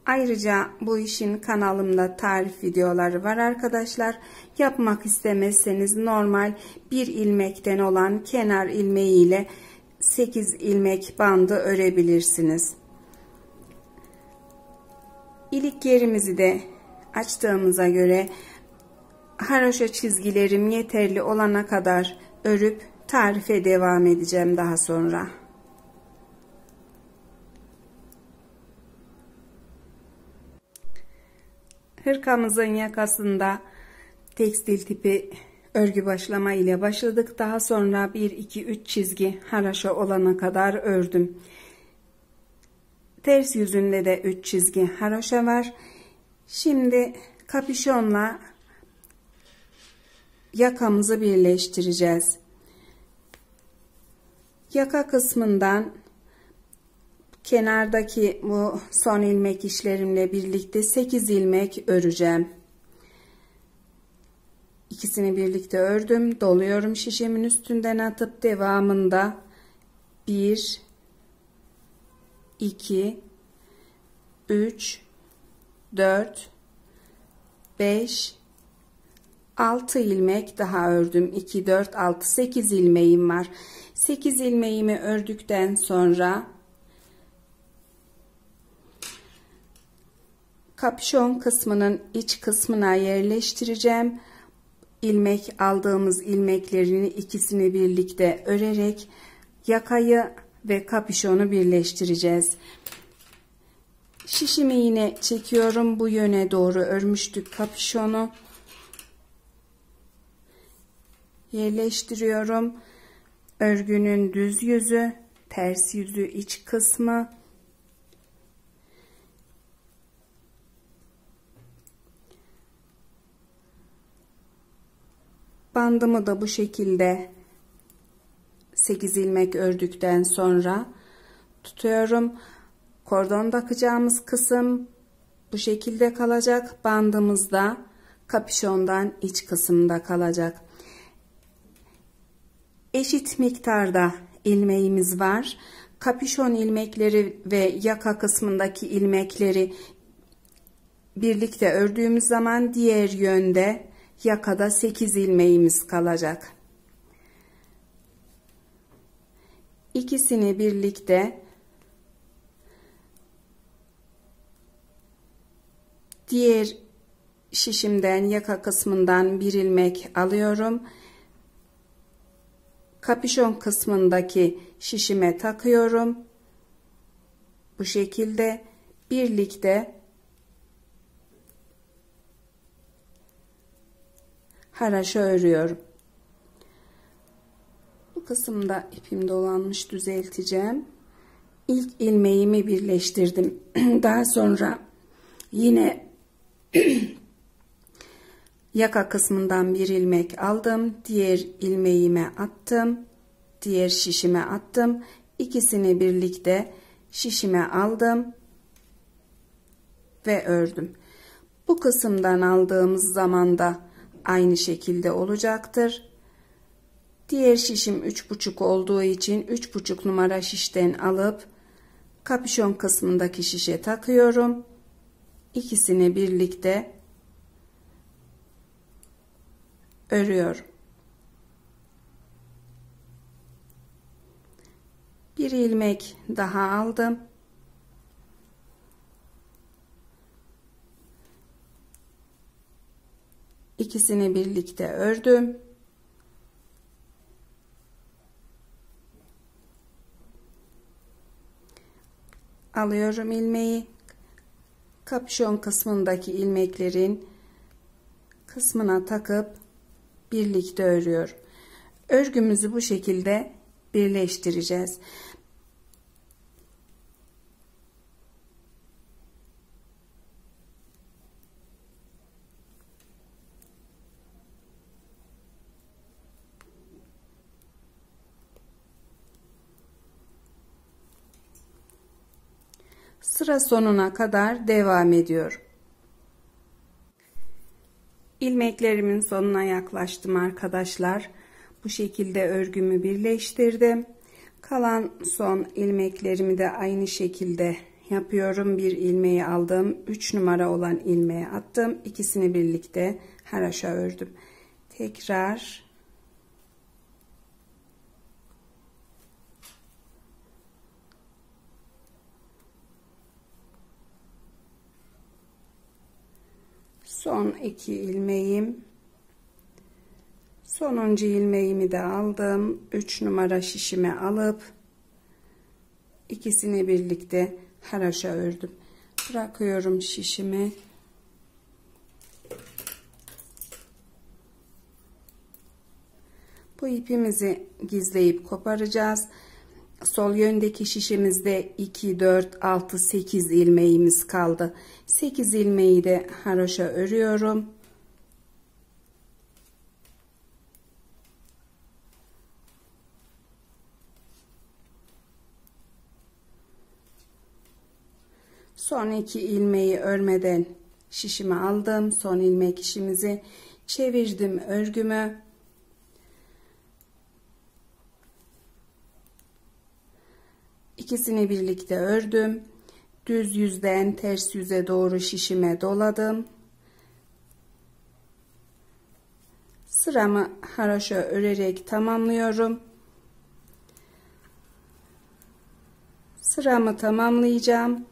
Ayrıca bu işin kanalımda tarif videoları var arkadaşlar. Yapmak istemezseniz normal bir ilmekten olan kenar ilmeği ile 8 ilmek bandı örebilirsiniz. İlik yerimizi de açtığımıza göre haroşa çizgilerim yeterli olana kadar örüp tarife devam edeceğim daha sonra. Hırkamızın yakasında tekstil tipi örgü başlama ile başladık. Daha sonra 1, 2, 3 çizgi haroşa olana kadar ördüm. Ters yüzünde de 3 çizgi haroşa var. Şimdi kapüşonla yakamızı birleştireceğiz. Yaka kısmından kenardaki bu son ilmek işlerimle birlikte 8 ilmek öreceğim. İkisini birlikte ördüm. Doluyorum şişemin üstünden atıp devamında 1, 2, 3, 4, 5, 6 ilmek daha ördüm. 2, 4, 6, 8 ilmeğim var. 8 ilmeğimi ördükten sonra kapüşon kısmının iç kısmına yerleştireceğim. İlmek aldığımız ilmeklerini ikisini birlikte örerek yakayı ve kapüşonu birleştireceğiz. Şişimi yine çekiyorum. Bu yöne doğru örmüştük kapüşonu. yerleştiriyorum. Örgünün düz yüzü, ters yüzü iç kısmı. Bandımı da bu şekilde 8 ilmek ördükten sonra tutuyorum. Kordon takacağımız kısım bu şekilde kalacak. Bandımız da kapüşondan iç kısımda kalacak. Eşit miktarda ilmeğimiz var. Kapüşon ilmekleri ve yaka kısmındaki ilmekleri birlikte ördüğümüz zaman diğer yönde yakada 8 ilmeğimiz kalacak. İkisini birlikte diğer şişimden yaka kısmından bir ilmek alıyorum. Kapüşon kısmındaki şişime takıyorum. Bu şekilde birlikte haraşo örüyorum. Bu kısımda ipim dolanmış, düzelteceğim. İlk ilmeğimi birleştirdim. Daha sonra yine yaka kısmından bir ilmek aldım. Diğer ilmeğime attım. Diğer şişime attım. İkisini birlikte şişime aldım ve ördüm. Bu kısımdan aldığımız zaman da aynı şekilde olacaktır. Diğer şişim 3,5 olduğu için 3,5 numara şişten alıp kapüşon kısmındaki şişe takıyorum. İkisini birlikte örüyorum. Bir ilmek daha aldım. İkisini birlikte ördüm. Alıyorum ilmeği. Kapüşon kısmındaki ilmeklerin kısmına takıp birlikte örüyorum. Örgümüzü bu şekilde birleştireceğiz. Sıra sonuna kadar devam ediyorum. İlmeklerimin sonuna yaklaştım arkadaşlar. Bu şekilde örgümü birleştirdim. Kalan son ilmeklerimi de aynı şekilde yapıyorum. Bir ilmeği aldım. 3 numara olan ilmeği attım. İkisini birlikte haraşo ördüm. Tekrar son 2 ilmeğim, sonuncu ilmeğimi de aldım. 3 numara şişime alıp ikisini birlikte haraşo ördüm. Bırakıyorum şişimi. Bu ipimizi gizleyip koparacağız. Sol yöndeki şişimizde 2, 4, 6, 8 ilmeğimiz kaldı. 8 ilmeği de haroşa örüyorum. Son 2 ilmeği örmeden şişimi aldım. Son ilmek işimizi çevirdim örgümü. İkisini birlikte ördüm. Düz yüzden ters yüze doğru şişime doladım. Sıramı haroşa örerek tamamlıyorum. Sıramı tamamlayacağım.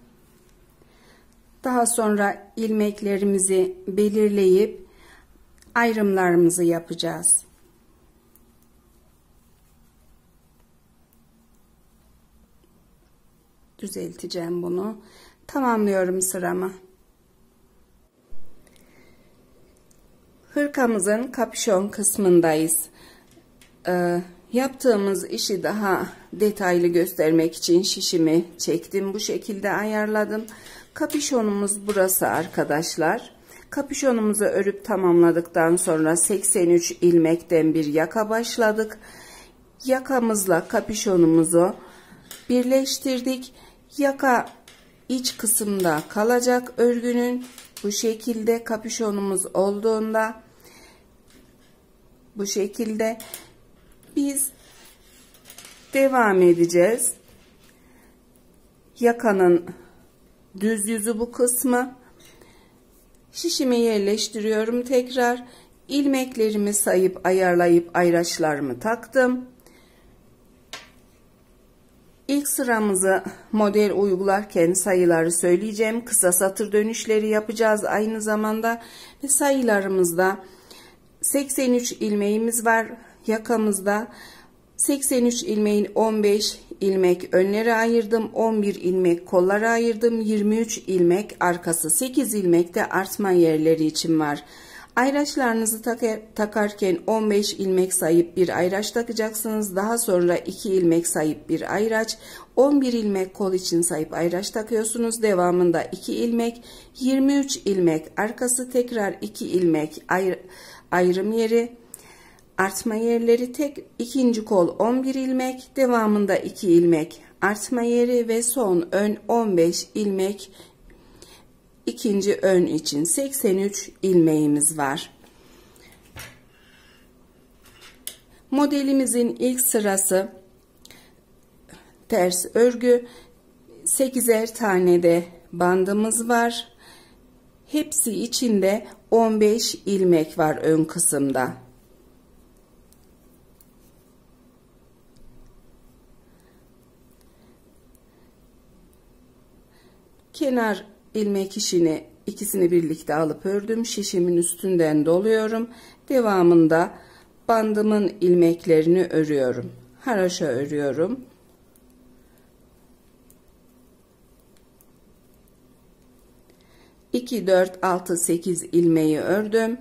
Daha sonra ilmeklerimizi belirleyip ayrımlarımızı yapacağız. Düzelteceğim bunu. Tamamlıyorum sıramı. Hırkamızın kapüşon kısmındayız. Yaptığımız işi daha detaylı göstermek için şişimi çektim. Bu şekilde ayarladım. Kapüşonumuz burası arkadaşlar. Kapüşonumuzu örüp tamamladıktan sonra 83 ilmekten bir yaka başladık. Yakamızla kapüşonumuzu birleştirdik. Yaka iç kısımda kalacak örgünün. Bu şekilde kapüşonumuz olduğunda bu şekilde biz devam edeceğiz. Yakanın düz yüzü bu kısmı. Şişimi yerleştiriyorum tekrar. İlmeklerimi sayıp ayarlayıp ayraçlarımı taktım. İlk sıramızı model uygularken sayıları söyleyeceğim. Kısa satır dönüşleri yapacağız aynı zamanda. Ve sayılarımızda 83 ilmeğimiz var yakamızda. 83 ilmeğin 15 ilmek önlere ayırdım. 11 ilmek kollara ayırdım. 23 ilmek arkası. 8 ilmek de artma yerleri için var. Ayraçlarınızı takarken 15 ilmek sayıp bir ayraç takacaksınız. Daha sonra 2 ilmek sayıp bir ayraç. 11 ilmek kol için sayıp ayraç takıyorsunuz. Devamında 2 ilmek. 23 ilmek arkası, tekrar 2 ilmek ayrım yeri. Artma yerleri, tek ikinci kol 11 ilmek, devamında 2 ilmek artma yeri ve son ön 15 ilmek ikinci ön için 83 ilmeğimiz var. Modelimizin ilk sırası ters örgü, 8'er tane de bandımız var. Hepsi içinde 15 ilmek var ön kısımda. Kenar ilmek işini ikisini birlikte alıp ördüm. Şişimin üstünden doluyorum. Devamında bandımın ilmeklerini örüyorum. Haroşa örüyorum. İki, 4, 6, 8 ilmeği ördüm.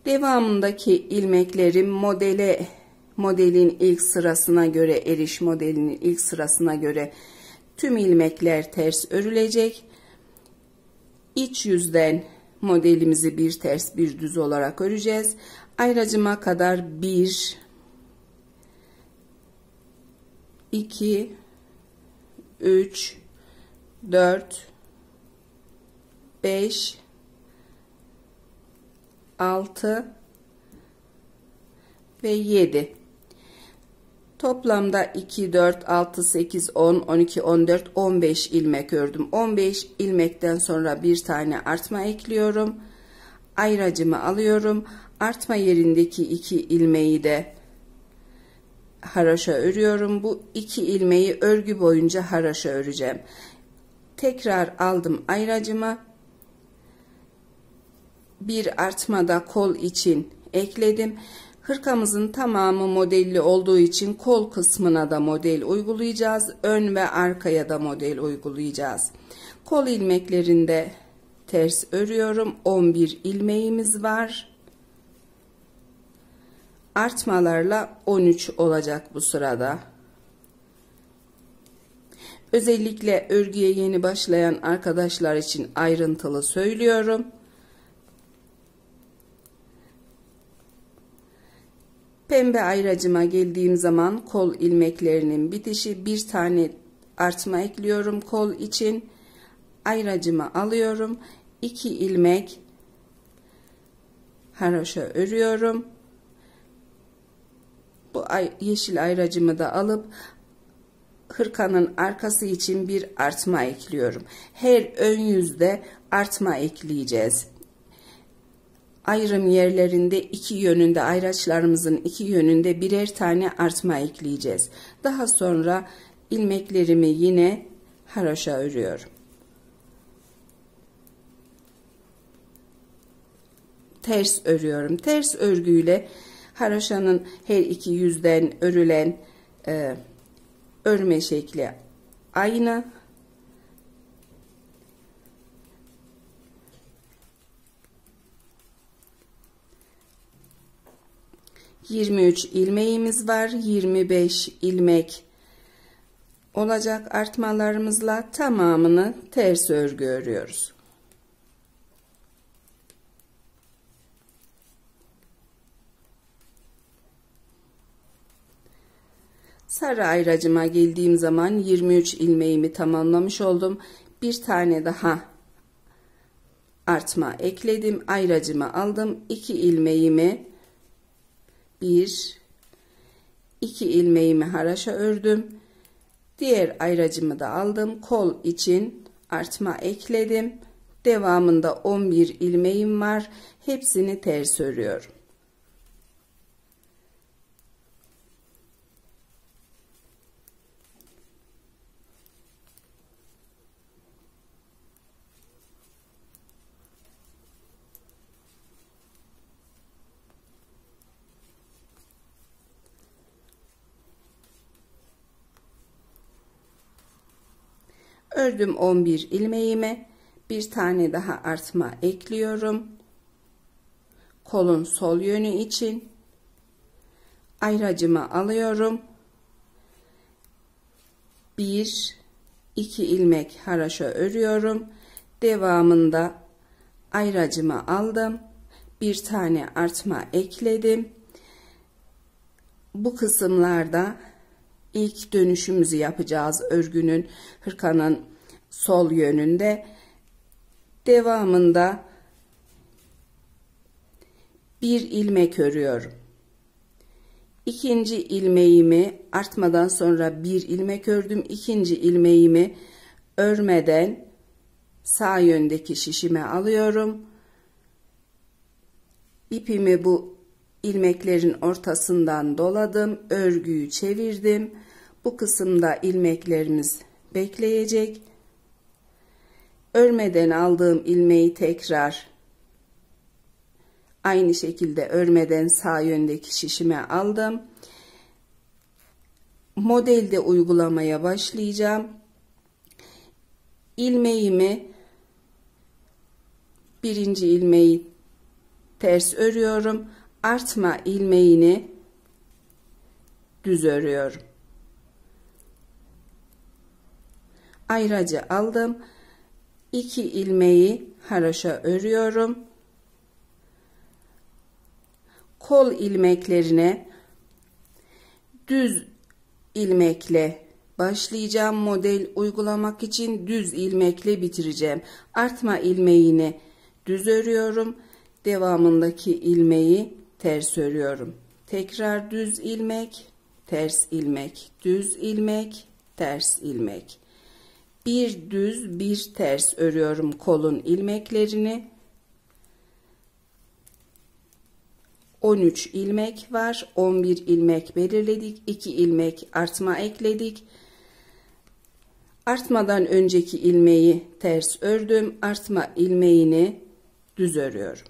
Devamındaki ilmeklerim modelin ilk sırasına göre, eriş modelinin ilk sırasına göre tüm ilmekler ters örülecek. İç yüzden modelimizi bir ters bir düz olarak öreceğiz. Ayracıma kadar 1, 2, 3, 4, 5, 6 ve 7. Toplamda 2, 4, 6, 8, 10, 12, 14, 15 ilmek ördüm. 15 ilmekten sonra bir tane artma ekliyorum. Ayracımı alıyorum. Artma yerindeki 2 ilmeği de haroşa örüyorum. Bu 2 ilmeği örgü boyunca haroşa öreceğim. Tekrar aldım ayracımı. Bir artma da kol için ekledim. Hırkamızın tamamı modelli olduğu için kol kısmına da model uygulayacağız. Ön ve arkaya da model uygulayacağız. Kol ilmeklerinde ters örüyorum. 11 ilmeğimiz var. Artmalarla 13 olacak bu sırada. Özellikle örgüye yeni başlayan arkadaşlar için ayrıntılı söylüyorum. Pembe ayracıma geldiğim zaman kol ilmeklerinin bitişi, bir tane artma ekliyorum kol için. Ayracımı alıyorum. 2 ilmek haroşa örüyorum. Bu yeşil ayracımı da alıp hırkanın arkası için bir artma ekliyorum. Her ön yüzde artma ekleyeceğiz. Ayrım yerlerinde iki yönünde, ayraçlarımızın iki yönünde birer tane artma ekleyeceğiz. Daha sonra ilmeklerimi yine haroşa örüyorum. Ters örüyorum. Ters örgüyle haroşanın her iki yüzden örülen örme şekli aynı. 23 ilmeğimiz var. 25 ilmek olacak artmalarımızla tamamını ters örgü örüyoruz. Sarı ayracıma geldiğim zaman 23 ilmeğimi tamamlamış oldum. Bir tane daha artma ekledim. Ayracımı aldım. 2 ilmeğimi 2 ilmeğimi haraşa ördüm. Diğer ayracımı da aldım. Kol için artma ekledim. Devamında 11 ilmeğim var. Hepsini ters örüyorum. Ördüm 11 ilmeğimi. Bir tane daha artma ekliyorum. Kolun sol yönü için ayracımı alıyorum. 1 2 ilmek haraşa örüyorum. Devamında ayracımı aldım. Bir tane artma ekledim. Bu kısımlarda İlk dönüşümüzü yapacağız örgünün, hırkanın sol yönünde. Devamında bir ilmek örüyorum. İkinci ilmeğimi artmadan sonra bir ilmek ördüm. İkinci ilmeğimi örmeden sağ yöndeki şişime alıyorum. İpimi bu ilmeklerin ortasından doladım, örgüyü çevirdim. Bu kısımda ilmeklerimiz bekleyecek. Örmeden aldığım ilmeği tekrar aynı şekilde örmeden sağ yöndeki şişime aldım. Modelde uygulamaya başlayacağım. İlmeğimi, birinci ilmeği ters örüyorum. Artma ilmeğini düz örüyorum. Ayracı aldım. 2 ilmeği haraşa örüyorum. Kol ilmeklerine düz ilmekle başlayacağım. Model uygulamak için düz ilmekle bitireceğim. Artma ilmeğini düz örüyorum. Devamındaki ilmeği ters örüyorum. Tekrar düz ilmek, ters ilmek, düz ilmek, ters ilmek. Bir düz, bir ters örüyorum kolun ilmeklerini. 13 ilmek var. 11 ilmek belirledik. 2 ilmek artma ekledik. Artmadan önceki ilmeği ters ördüm. Artma ilmeğini düz örüyorum.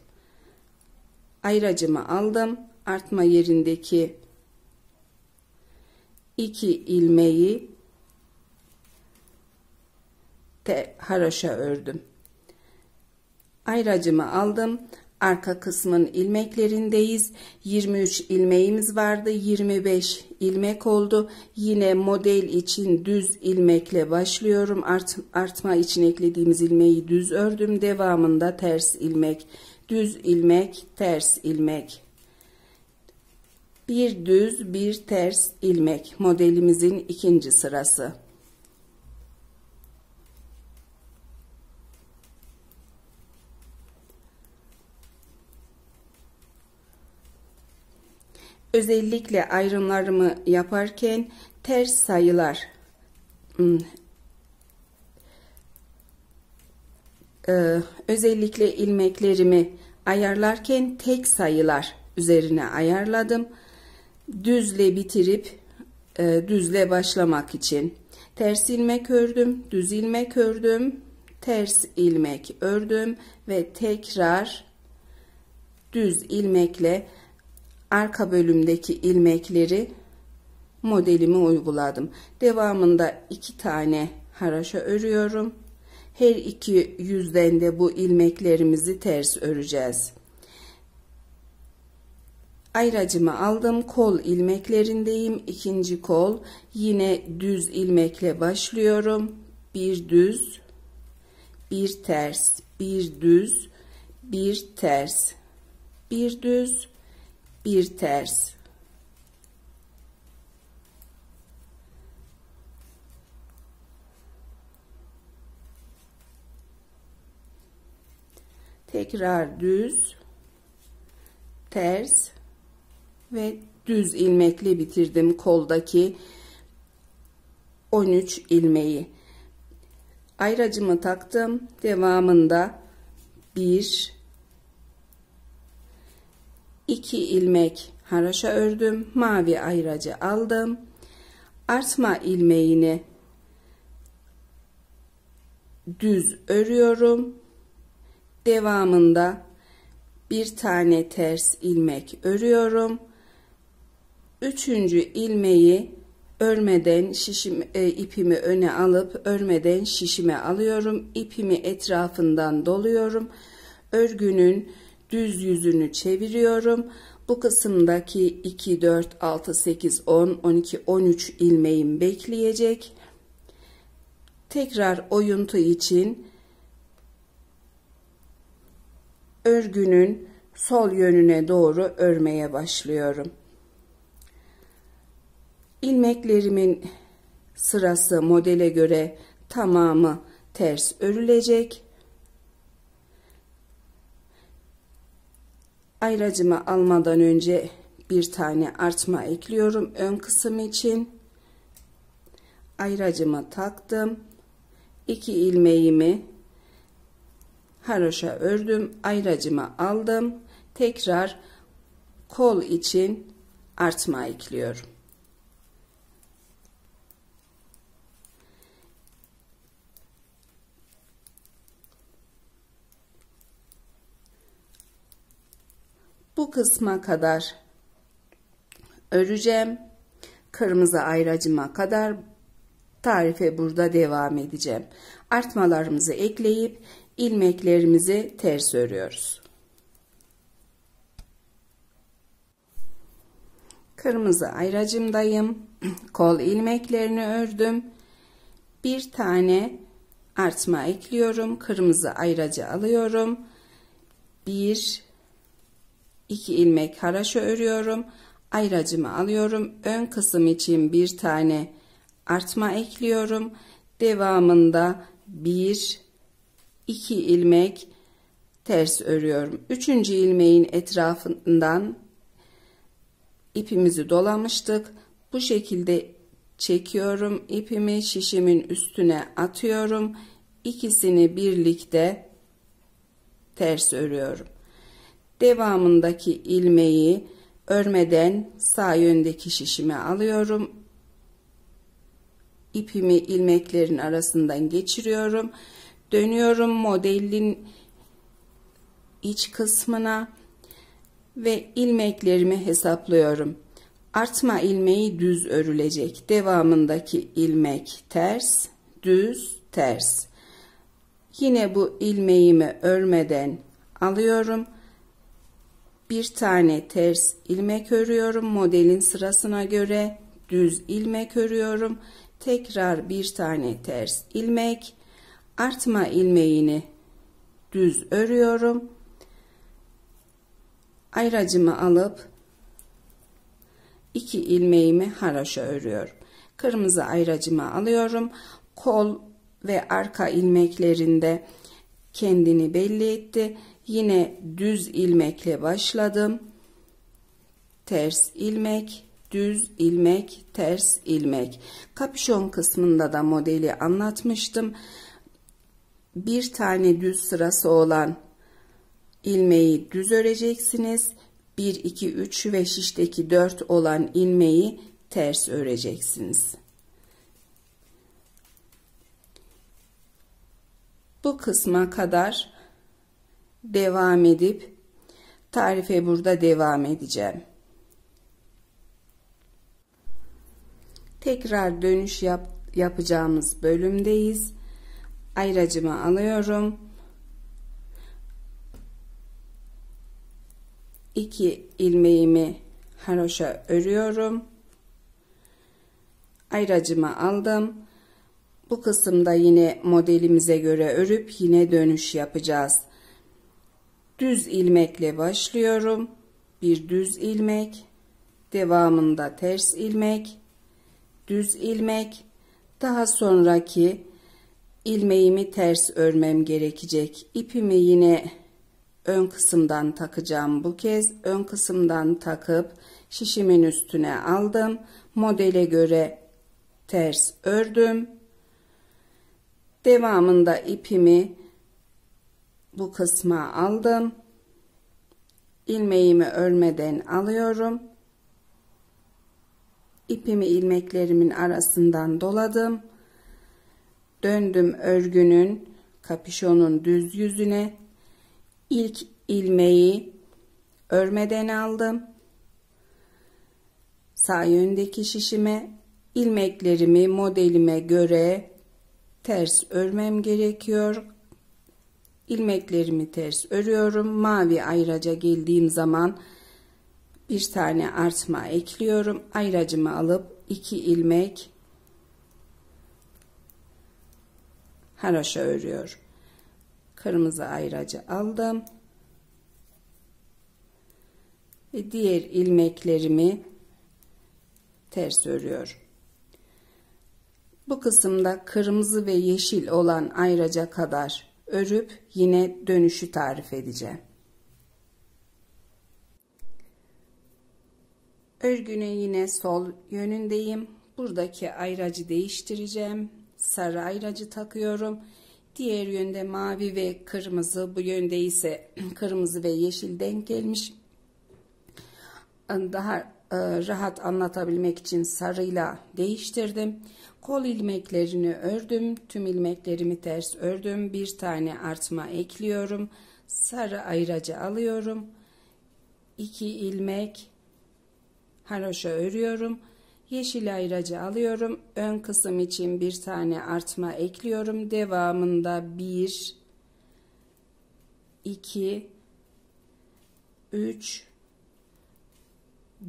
Ayracımı aldım. Artma yerindeki 2 ilmeği haraşa ördüm. Ayracımı aldım. Arka kısmın ilmeklerindeyiz. 23 ilmeğimiz vardı. 25 ilmek oldu. Yine model için düz ilmekle başlıyorum. Artma için eklediğimiz ilmeği düz ördüm. Devamında ters ilmek, düz ilmek, ters ilmek. Bir düz, bir ters ilmek. Modelimizin ikinci sırası. Özellikle ayrımlarımı yaparken ters sayılar özellikle ilmeklerimi ayarlarken tek sayılar üzerine ayarladım. Düzle bitirip düzle başlamak için ters ilmek ördüm, düz ilmek ördüm, ters ilmek ördüm ve tekrar düz ilmekle arka bölümdeki ilmekleri modelimi uyguladım. Devamında 2 tane haraşa örüyorum. Her iki yüzden de bu ilmeklerimizi ters öreceğiz. Ayracımı aldım. Kol ilmeklerindeyim. İkinci kol. Yine düz ilmekle başlıyorum. Bir düz, bir ters, bir düz, bir ters, bir düz, bir ters. Tekrar düz, ters ve düz ilmekle bitirdim koldaki 13 ilmeği. Ayracımı taktım. Devamında 1 2 ilmek haroşa ördüm. Mavi ayracı aldım. Artma ilmeğini düz örüyorum. Devamında bir tane ters ilmek örüyorum. Üçüncü ilmeği örmeden ipimi öne alıp örmeden şişime alıyorum. İpimi etrafından doluyorum. Örgünün düz yüzünü çeviriyorum. Bu kısımdaki 2, 4, 6, 8, 10, 12, 13 ilmeğim bekleyecek. Tekrar oyuntu için örgünün sol yönüne doğru örmeye başlıyorum. İlmeklerimin sırası modele göre tamamı ters örülecek. Ayracımı almadan önce bir tane artma ekliyorum ön kısım için. Ayracımı taktım. 2 ilmeğimi haroşa ördüm. Ayracımı aldım. Tekrar kol için artma ekliyorum. Bu kısma kadar öreceğim. Kırmızı ayracıma kadar tarife burada devam edeceğim. Artmalarımızı ekleyip ilmeklerimizi ters örüyoruz. Kırmızı ayracımdayım. Kol ilmeklerini ördüm. Bir tane artma ekliyorum. Kırmızı ayracı alıyorum. 1 2 ilmek haroşa örüyorum. Ayracımı alıyorum. Ön kısım için bir tane artma ekliyorum. Devamında 1 2 ilmek ters örüyorum. Üçüncü ilmeğin etrafından ipimizi dolamıştık. Bu şekilde çekiyorum. İpimi şişimin üstüne atıyorum. İkisini birlikte ters örüyorum. Devamındaki ilmeği örmeden sağ yöndeki şişime alıyorum. İpimi ilmeklerin arasından geçiriyorum. Dönüyorum modelin iç kısmına ve ilmeklerimi hesaplıyorum. Artma ilmeği düz örülecek. Devamındaki ilmek ters, düz, ters. Yine bu ilmeğimi örmeden alıyorum. Bir tane ters ilmek örüyorum. Modelin sırasına göre düz ilmek örüyorum. Tekrar bir tane ters ilmek. Artma ilmeğini düz örüyorum. Ayracımı alıp 2 ilmeğimi haroşa örüyorum. Kırmızı ayracımı alıyorum. Kol ve arka ilmeklerinde kendini belli etti. Yine düz ilmekle başladım. Ters ilmek, düz ilmek, ters ilmek. Kapüşon kısmında da modeli anlatmıştım. Bir tane düz sırası olan ilmeği düz öreceksiniz. 1, 2, 3 ve şişteki 4 olan ilmeği ters öreceksiniz. Bu kısma kadar devam edip tarife burada devam edeceğim. Tekrar dönüş yapacağımız bölümdeyiz. Ayracımı alıyorum. 2 ilmeğimi haroşa örüyorum. Ayracımı aldım. Bu kısımda yine modelimize göre örüp yine dönüş yapacağız. Düz ilmekle başlıyorum. Bir düz ilmek, devamında ters ilmek, düz ilmek, daha sonraki ilmeğimi ters örmem gerekecek. İpimi yine ön kısımdan takacağım bu kez. Ön kısımdan takıp şişimin üstüne aldım. Modele göre ters ördüm. Devamında ipimi bu kısma aldım. İlmeğimi örmeden alıyorum. İpimi ilmeklerimin arasından doladım. Döndüm örgünün, kapüşonun düz yüzüne. İlk ilmeği örmeden aldım. Sağ yöndeki şişime ilmeklerimi modelime göre ters örmem gerekiyor. İlmeklerimi ters örüyorum. Mavi ayraca geldiğim zaman bir tane artma ekliyorum. Ayracımı alıp 2 ilmek haroşa örüyorum. Kırmızı ayracı aldım. Ve diğer ilmeklerimi ters örüyorum. Bu kısımda kırmızı ve yeşil olan ayraca kadar örüp yine dönüşü tarif edeceğim. Örgünün yine sol yönündeyim. Buradaki ayracı değiştireceğim. Sarı ayracı takıyorum. Diğer yönde mavi ve kırmızı, bu yönde ise kırmızı ve yeşil denk gelmiş. Daha rahat anlatabilmek için sarıyla değiştirdim. Kol ilmeklerini ördüm. Tüm ilmeklerimi ters ördüm. Bir tane artma ekliyorum. Sarı ayracı alıyorum. 2 ilmek haroşa örüyorum. Yeşil ayracı alıyorum. Ön kısım için bir tane artma ekliyorum. Devamında 1, 2, 3,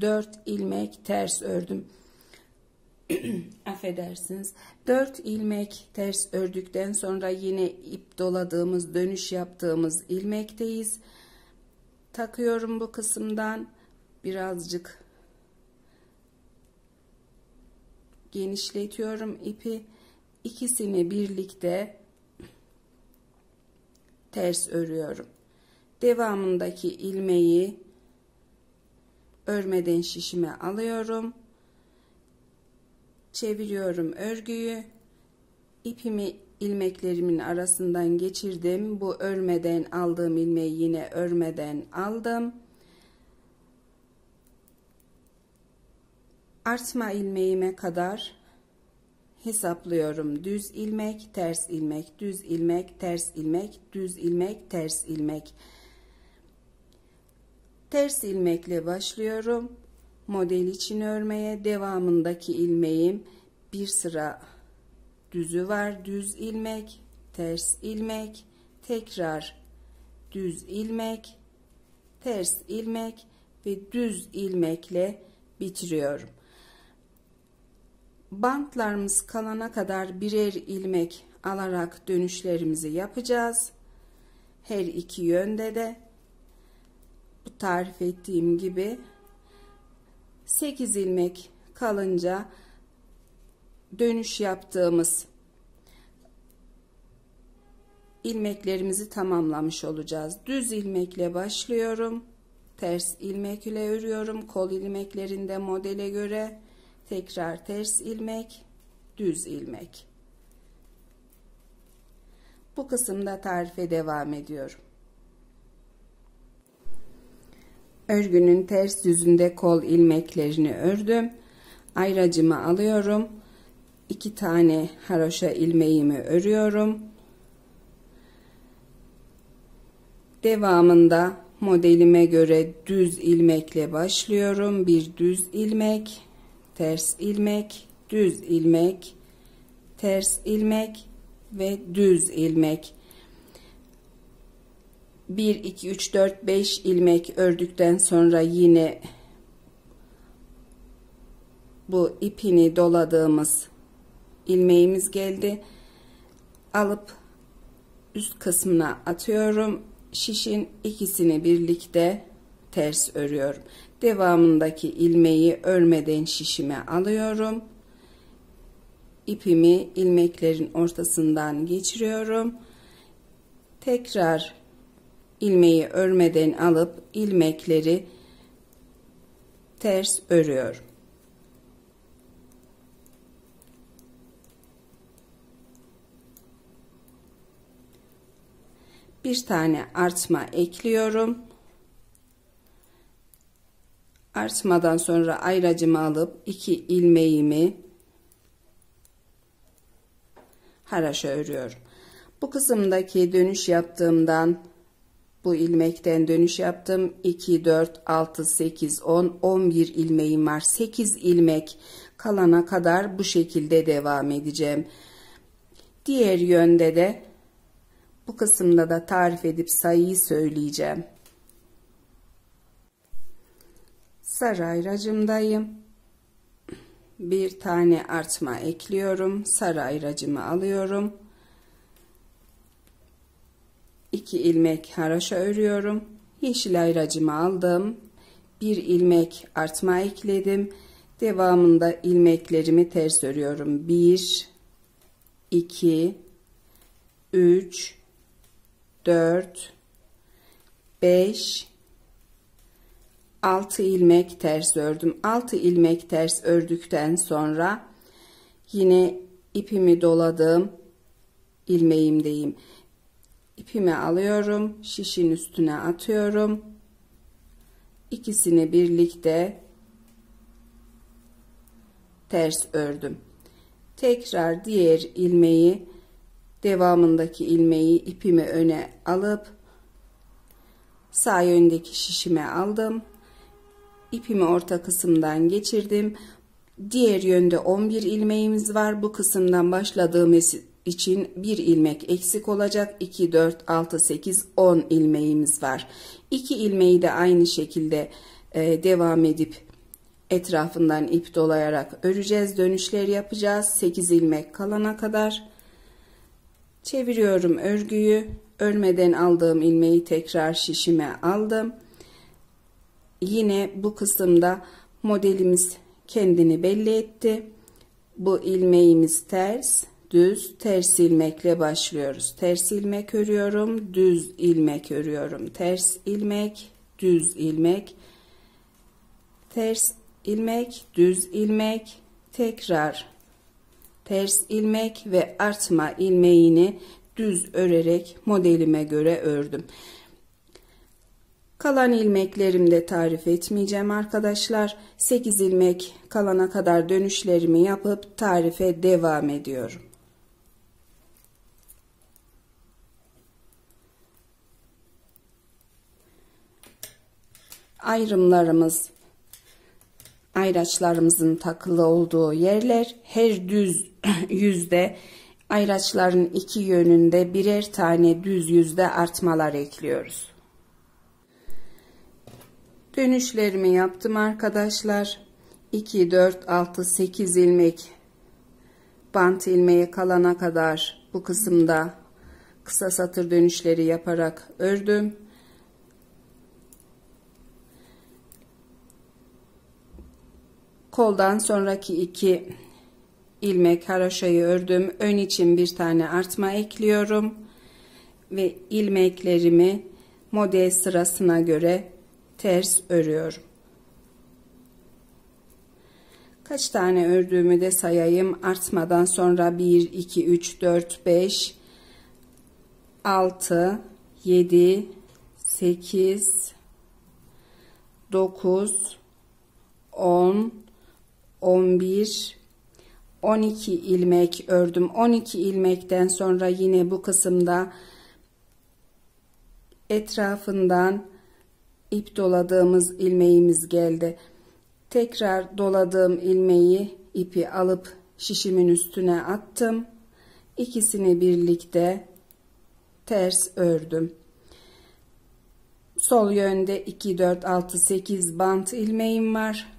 4 ilmek ters ördüm. Affedersiniz. 4 ilmek ters ördükten sonra yine ip doladığımız, dönüş yaptığımız ilmekteyiz. Takıyorum bu kısımdan. Birazcık genişletiyorum ipi. İkisini birlikte ters örüyorum. Devamındaki ilmeği örmeden şişime alıyorum. Çeviriyorum örgüyü. İpimi ilmeklerimin arasından geçirdim. Bu örmeden aldığım ilmeği yine örmeden aldım. Artma ilmeğime kadar hesaplıyorum. Düz ilmek, ters ilmek, düz ilmek, ters ilmek, düz ilmek, ters ilmek. Ters ilmekle başlıyorum. Model için örmeye. Devamındaki ilmeğim bir sıra düzü var. Düz ilmek, ters ilmek, tekrar düz ilmek, ters ilmek ve düz ilmekle bitiriyorum. Bantlarımız kalana kadar birer ilmek alarak dönüşlerimizi yapacağız. Her iki yönde de bu tarif ettiğim gibi 8 ilmek kalınca dönüş yaptığımız ilmeklerimizi tamamlamış olacağız. Düz ilmekle başlıyorum. Ters ilmek ile örüyorum. Kol ilmeklerinde modele göre tekrar ters ilmek, düz ilmek. Bu kısımda tarife devam ediyorum. Örgünün ters yüzünde kol ilmeklerini ördüm. Ayracımı alıyorum. 2 tane haroşa ilmeğimi örüyorum. Devamında modelime göre düz ilmekle başlıyorum. Bir düz ilmek, ters ilmek, düz ilmek, ters ilmek ve düz ilmek. 1 2 3 4 5 ilmek ördükten sonra yine bu ipini doladığımız ilmeğimiz geldi. Alıp üst kısmına atıyorum. Şişin ikisini birlikte ters örüyorum. Devamındaki ilmeği örmeden şişime alıyorum. İpimi ilmeklerin ortasından geçiriyorum. Tekrar ilmeği örmeden alıp ilmekleri ters örüyorum. Bir tane artma ekliyorum. Artmadan sonra ayracımı alıp 2 ilmeğimi haraşa örüyorum. Bu kısımdaki dönüş yaptığımdan, bu ilmekten dönüş yaptım. 2 4 6 8 10 11 ilmeğim var. 8 ilmek kalana kadar bu şekilde devam edeceğim. Diğer yönde de bu kısımda da tarif edip sayıyı söyleyeceğim. Sarı ayracımdayım. Bir tane artma ekliyorum. Sarı ayracımı alıyorum. 2 ilmek haraşa örüyorum. Yeşil ayracımı aldım. 1 ilmek artma ekledim. Devamında ilmeklerimi ters örüyorum. 1 2 3 4 5 6 ilmek ters ördüm. 6 ilmek ters ördükten sonra yine ipimi doladığım ilmeğimdeyim. İpimi alıyorum, şişin üstüne atıyorum. İkisini birlikte ters ördüm. Tekrar diğer ilmeği, devamındaki ilmeği ipimi öne alıp sağ yöndeki şişime aldım. İpimi orta kısımdan geçirdim. Diğer yönde 11 ilmeğimiz var. Bu kısımdan başladığım için bir ilmek eksik olacak. 2 4 6 8 10 ilmeğimiz var. 2 ilmeği de aynı şekilde devam edip etrafından ip dolayarak öreceğiz. Dönüşler yapacağız. 8 ilmek kalana kadar. Çeviriyorum örgüyü. Örmeden aldığım ilmeği tekrar şişime aldım. Yine bu kısımda modelimiz kendini belli etti. Bu ilmeğimiz ters, düz, ters ilmekle başlıyoruz. Ters ilmek örüyorum, düz ilmek örüyorum. Ters ilmek, düz ilmek, ters ilmek, düz ilmek, tekrar ters ilmek ve artma ilmeğini düz örerek modelime göre ördüm. Kalan ilmeklerimi de tarif etmeyeceğim arkadaşlar. 8 ilmek kalana kadar dönüşlerimi yapıp tarife devam ediyorum. Ayrımlarımız, ayraçlarımızın takılı olduğu yerler, her düz yüzde ayraçların iki yönünde birer tane düz yüzde artmalar ekliyoruz. Dönüşlerimi yaptım arkadaşlar. 2 4 6 8 ilmek bant ilmeği kalana kadar bu kısımda kısa satır dönüşleri yaparak ördüm. Koldan sonraki 2 ilmek haroşayı ördüm. Ön için bir tane artma ekliyorum ve ilmeklerimi model sırasına göre ters örüyorum. Kaç tane ördüğümü de sayayım. Artmadan sonra 1 2 3 4 5 6 7 8 9 10 11 12 ilmek ördüm. 12 ilmekten sonra yine bu kısımda etrafından ip doladığımız ilmeğimiz geldi. Tekrar doladığım ilmeği, ipi alıp şişimin üstüne attım. İkisini birlikte ters ördüm. Sol yönde 2, 4, 6, 8 bant ilmeğim var.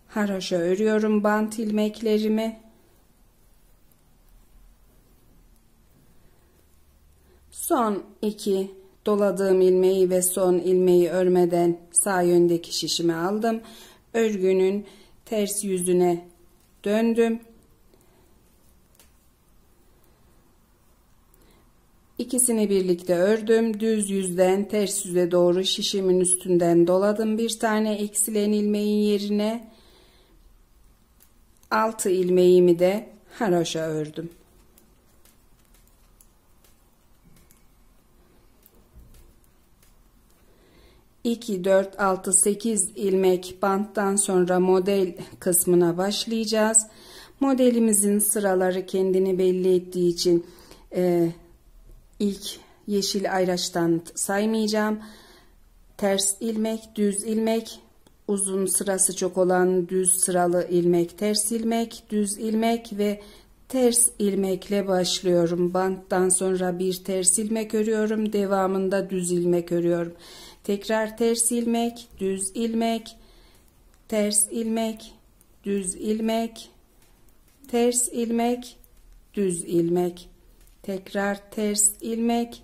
Haroşa örüyorum bant ilmeklerimi. Son 2 doladığım ilmeği ve son ilmeği örmeden sağ yöndeki şişimi aldım. Örgünün ters yüzüne döndüm. İkisini birlikte ördüm. Düz yüzden ters yüze doğru şişimin üstünden doladım. Bir tane eksilen ilmeğin yerine 6 ilmeğimi de haroşa ördüm. İki, 4, 6, 8 ilmek banttan sonra model kısmına başlayacağız. Modelimizin sıraları kendini belli ettiği için ilk yeşil ayraçtan saymayacağım. Ters ilmek, düz ilmek, uzun sırası çok olan düz sıralı ilmek, ters ilmek, düz ilmek ve ters ilmekle başlıyorum. Banttan sonra bir ters ilmek örüyorum. Devamında düz ilmek örüyorum. Tekrar ters ilmek, düz ilmek, ters ilmek, düz ilmek, ters ilmek, düz ilmek. Tekrar ters ilmek,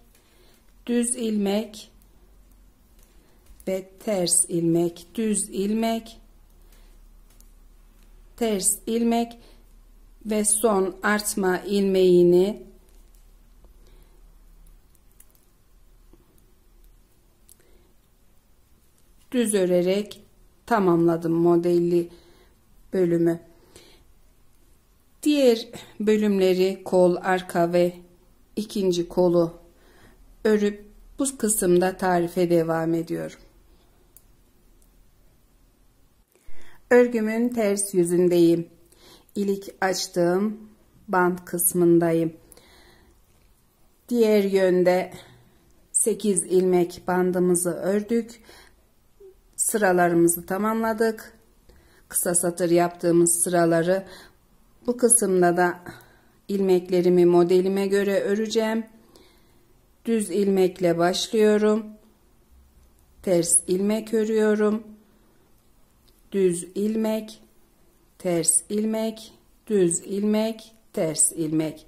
düz ilmek ve ters ilmek, düz ilmek, ters ilmek ve son artma ilmeğini düz örerek tamamladım modelli bölümü. Diğer bölümleri kol, arka ve ikinci kolu örüp bu kısımda tarife devam ediyorum. Örgümün ters yüzündeyim. İlik açtığım bant kısmındayım. Diğer yönde 8 ilmek bandımızı ördük. Sıralarımızı tamamladık. Kısa satır yaptığımız sıraları bu kısımda da ilmeklerimi modelime göre öreceğim. Düz ilmekle başlıyorum. Ters ilmek örüyorum. Düz ilmek, ters ilmek, düz ilmek, ters ilmek.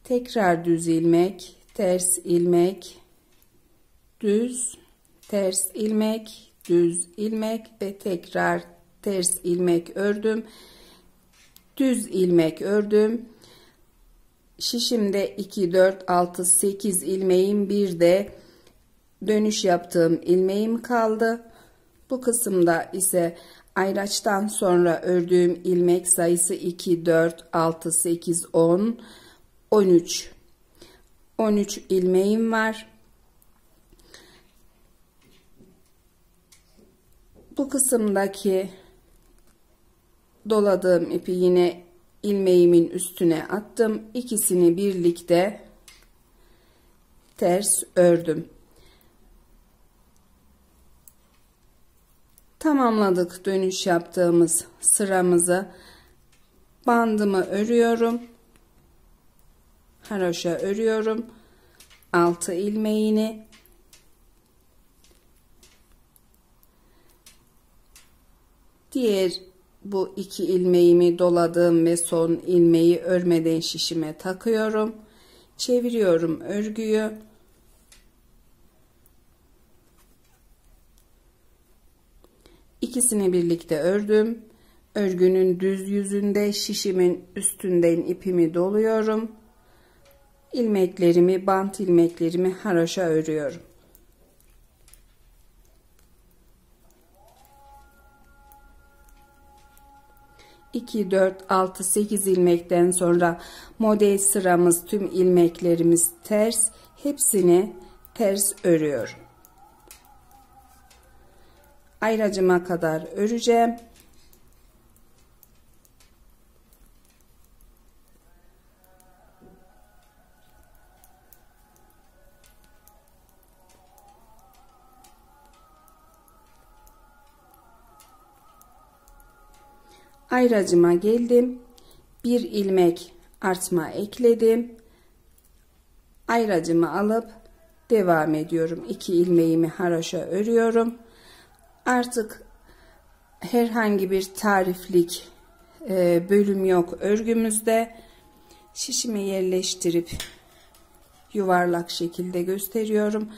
Tekrar düz ilmek, ters ilmek, düz, ters ilmek, düz ilmek ve tekrar ters ilmek ördüm. Düz ilmek ördüm. Şişimde 2, 4, 6, 8 ilmeğim, bir de dönüş yaptığım ilmeğim kaldı. Bu kısımda ise ayraçtan sonra ördüğüm ilmek sayısı 2, 4, 6, 8, 10, 13. 13 ilmeğim var. Bu kısımdaki doladığım ipi yine ilmeğimin üstüne attım. İkisini birlikte ters ördüm. Tamamladık dönüş yaptığımız sıramızı. Bandımı örüyorum. Haroşa örüyorum. 6 ilmeğini diğer bu 2 ilmeğimi doladığım ve son ilmeği örmeden şişime takıyorum. Çeviriyorum örgüyü. İkisini birlikte ördüm. Örgünün düz yüzünde şişimin üstünden ipimi doluyorum. İlmeklerimi, bant ilmeklerimi haroşa örüyorum. İki, 4, 6, 8 ilmekten sonra model sıramız, tüm ilmeklerimiz ters. Hepsini ters örüyorum. Ayracıma kadar öreceğim. Ayracıma geldim. Bir ilmek artma ekledim. Ayracımı alıp devam ediyorum. 2 ilmeğimi haroşa örüyorum. Artık herhangi bir tariflik bölüm yok örgümüzde. Şişimi yerleştirip yuvarlak şekilde gösteriyorum.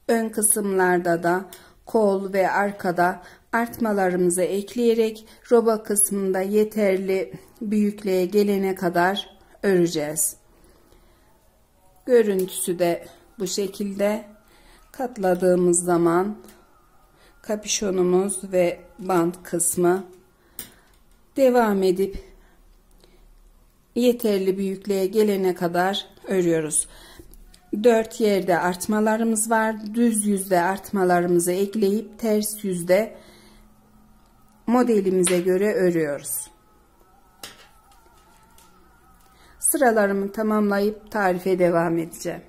Ön kısımlarda da kol ve arkada artmalarımızı ekleyerek roba kısmında yeterli büyüklüğe gelene kadar öreceğiz. Görüntüsü de bu şekilde. Katladığımız zaman kapüşonumuz ve bant kısmı devam edip yeterli büyüklüğe gelene kadar örüyoruz. 4 yerde artmalarımız var. Düz yüzde artmalarımızı ekleyip ters yüzde modelimize göre örüyoruz. Sıralarımı tamamlayıp tarife devam edeceğim.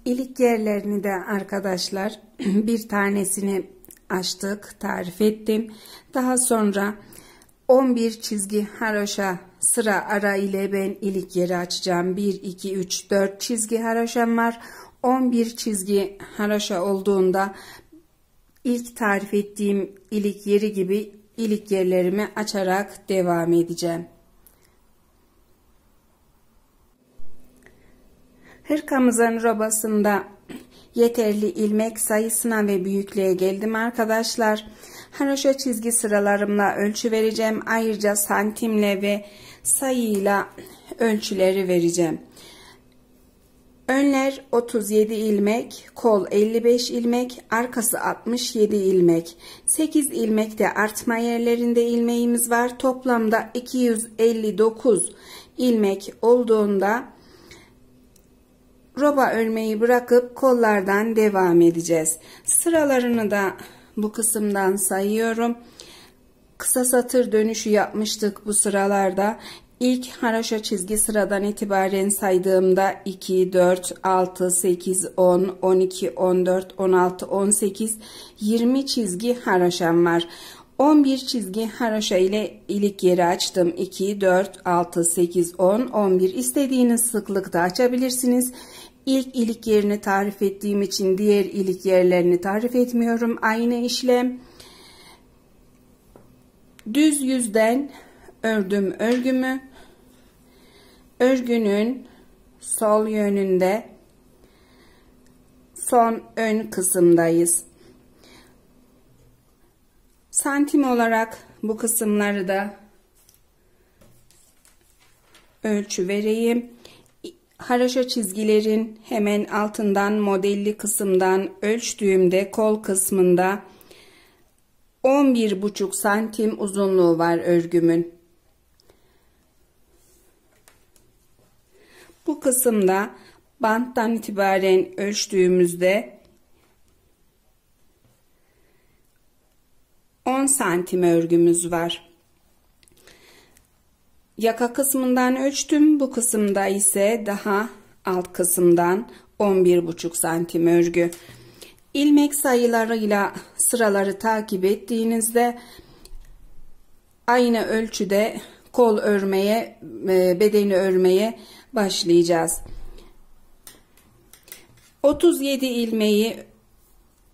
İlik yerlerini de arkadaşlar bir tanesini açtık, tarif ettim. Daha sonra 11 çizgi haroşa sıra ara ile ben ilik yeri açacağım. 1 2 3 4 çizgi haroşam var. 11 çizgi haroşa olduğunda ilk tarif ettiğim ilik yeri gibi ilik yerlerimi açarak devam edeceğim. Hırkamızın robasında yeterli ilmek sayısına ve büyüklüğe geldim arkadaşlar. Haroşa çizgi sıralarımla ölçü vereceğim. Ayrıca santimle ve sayıyla ölçüleri vereceğim. Önler 37 ilmek, kol 55 ilmek, arkası 67 ilmek. 8 ilmekte artma yerlerinde ilmeğimiz var. Toplamda 259 ilmek olduğunda roba örmeyi bırakıp kollardan devam edeceğiz. Sıralarını da bu kısımdan sayıyorum. Kısa satır dönüşü yapmıştık bu sıralarda. İlk haroşa çizgi sıradan itibaren saydığımda 2, 4, 6, 8, 10, 12, 14, 16, 18, 20 çizgi haroşam var. 11 çizgi haroşa ile ilik yeri açtım. 2, 4, 6, 8, 10, 11. İstediğiniz sıklıkta açabilirsiniz. İlk ilik yerini tarif ettiğim için diğer ilik yerlerini tarif etmiyorum. Aynı işlem. Düz yüzden ördüm örgümü. Örgünün sol yönünde son ön kısımdayız. Santim olarak bu kısımları da ölçü vereyim. Haroşa çizgilerin hemen altından modelli kısımdan ölçtüğümde kol kısmında 11,5 santim uzunluğu var örgümün. Bu kısımda banttan itibaren ölçtüğümüzde 10 santim örgümüz var. Yaka kısmından ölçtüm. Bu kısımda ise daha alt kısımdan 11,5 santim örgü. İlmek sayılarıyla sıraları takip ettiğinizde aynı ölçüde kol örmeye, bedeni örmeye başlayacağız. 37 ilmeği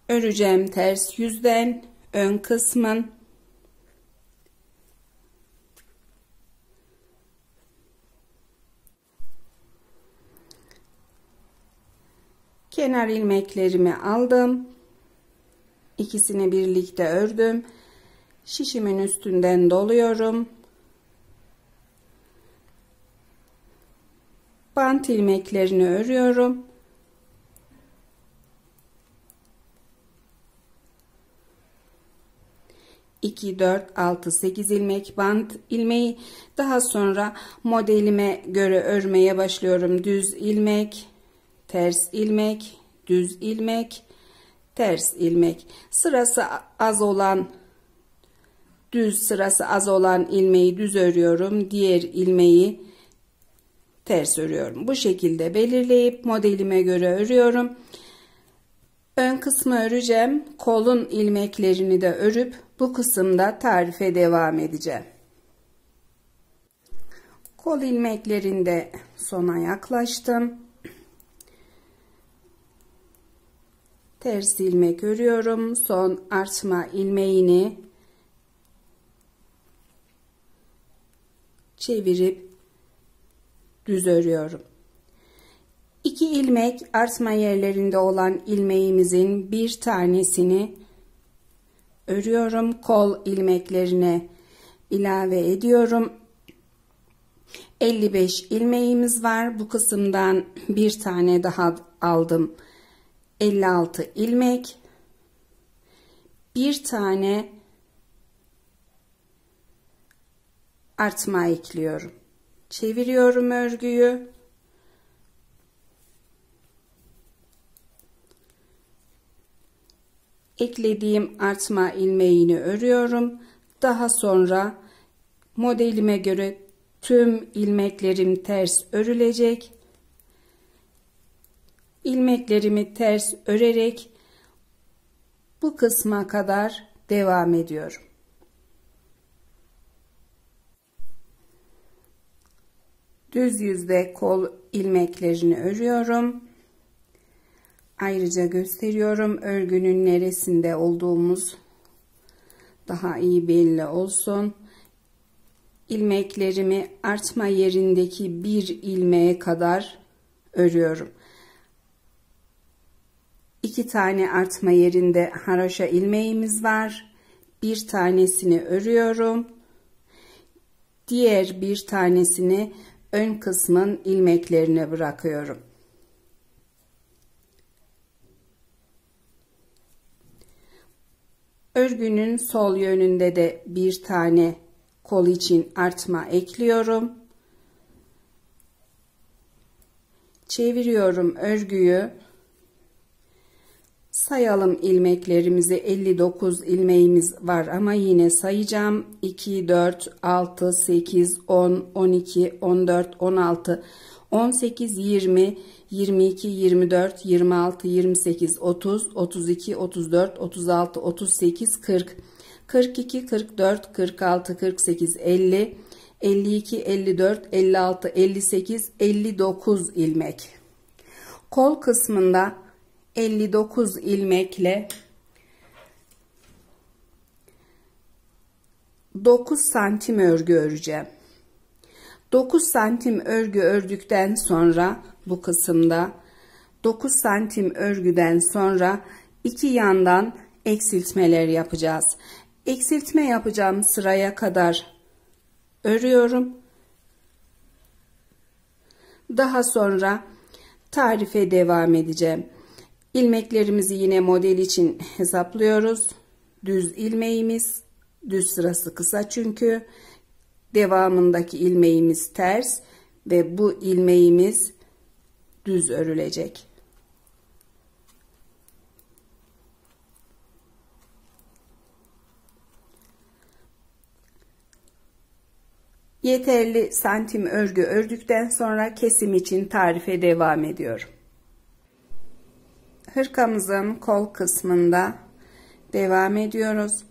öreceğim ters yüzden ön kısmın. Kenar ilmeklerimi aldım. İkisini birlikte ördüm. Şişimin üstünden doluyorum. Bant ilmeklerini örüyorum. İki, 4, 6, 8 ilmek bant ilmeği. Daha sonra modelime göre örmeye başlıyorum. Düz ilmek, ters ilmek, düz ilmek, ters ilmek. Sırası az olan, düz sırası az olan ilmeği düz örüyorum. Diğer ilmeği ters örüyorum. Bu şekilde belirleyip modelime göre örüyorum. Ön kısmı öreceğim. Kolun ilmeklerini de örüp bu kısımda tarife devam edeceğim. Kol ilmeklerinde sona yaklaştım. ters ilmek örüyorum. Son artma ilmeğini çevirip düz örüyorum. 2 ilmek artma yerlerinde olan ilmeğimizin bir tanesini örüyorum. Kol ilmeklerine ilave ediyorum. 55 ilmeğimiz var. Bu kısımdan bir tane daha aldım. 56 ilmek. Bir tane artma ekliyorum. Çeviriyorum örgüyü. Eklediğim artma ilmeğini örüyorum. Daha sonra modelime göre tüm ilmeklerim ters örülecek. İlmeklerimi ters örerek bu kısma kadar devam ediyorum. Düz yüzde kol ilmeklerini örüyorum. Ayrıca gösteriyorum örgünün neresinde olduğumuz daha iyi belli olsun. İlmeklerimi artma yerindeki bir ilmeğe kadar örüyorum. 2 tane artma yerinde haroşa ilmeğimiz var. Bir tanesini örüyorum. Diğer bir tanesini ön kısmın ilmeklerine bırakıyorum. Örgünün sol yönünde de bir tane kol için artma ekliyorum. Çeviriyorum örgüyü. Sayalım ilmeklerimizi. 59 ilmeğimiz var ama yine sayacağım. 2, 4, 6, 8, 10, 12, 14, 16, 18, 20, 22, 24, 26, 28, 30, 32, 34, 36, 38, 40, 42, 44, 46, 48, 50, 52, 54, 56, 58, 59 ilmek. Kol kısmında 59 ilmekle 9 santim örgü öreceğim. 9 santim örgü ördükten sonra bu kısımda 9 santim örgüden sonra iki yandan eksiltmeler yapacağız. Eksiltme yapacağım sıraya kadar örüyorum. Daha sonra tarife devam edeceğim. İlmeklerimizi yine model için hesaplıyoruz. Düz ilmeğimiz, düz sırası kısa çünkü devamındaki ilmeğimiz ters ve bu ilmeğimiz düz örülecek. Yeterli santim örgü ördükten sonra kesim için tarife devam ediyorum. Hırkamızın kol kısmında devam ediyoruz.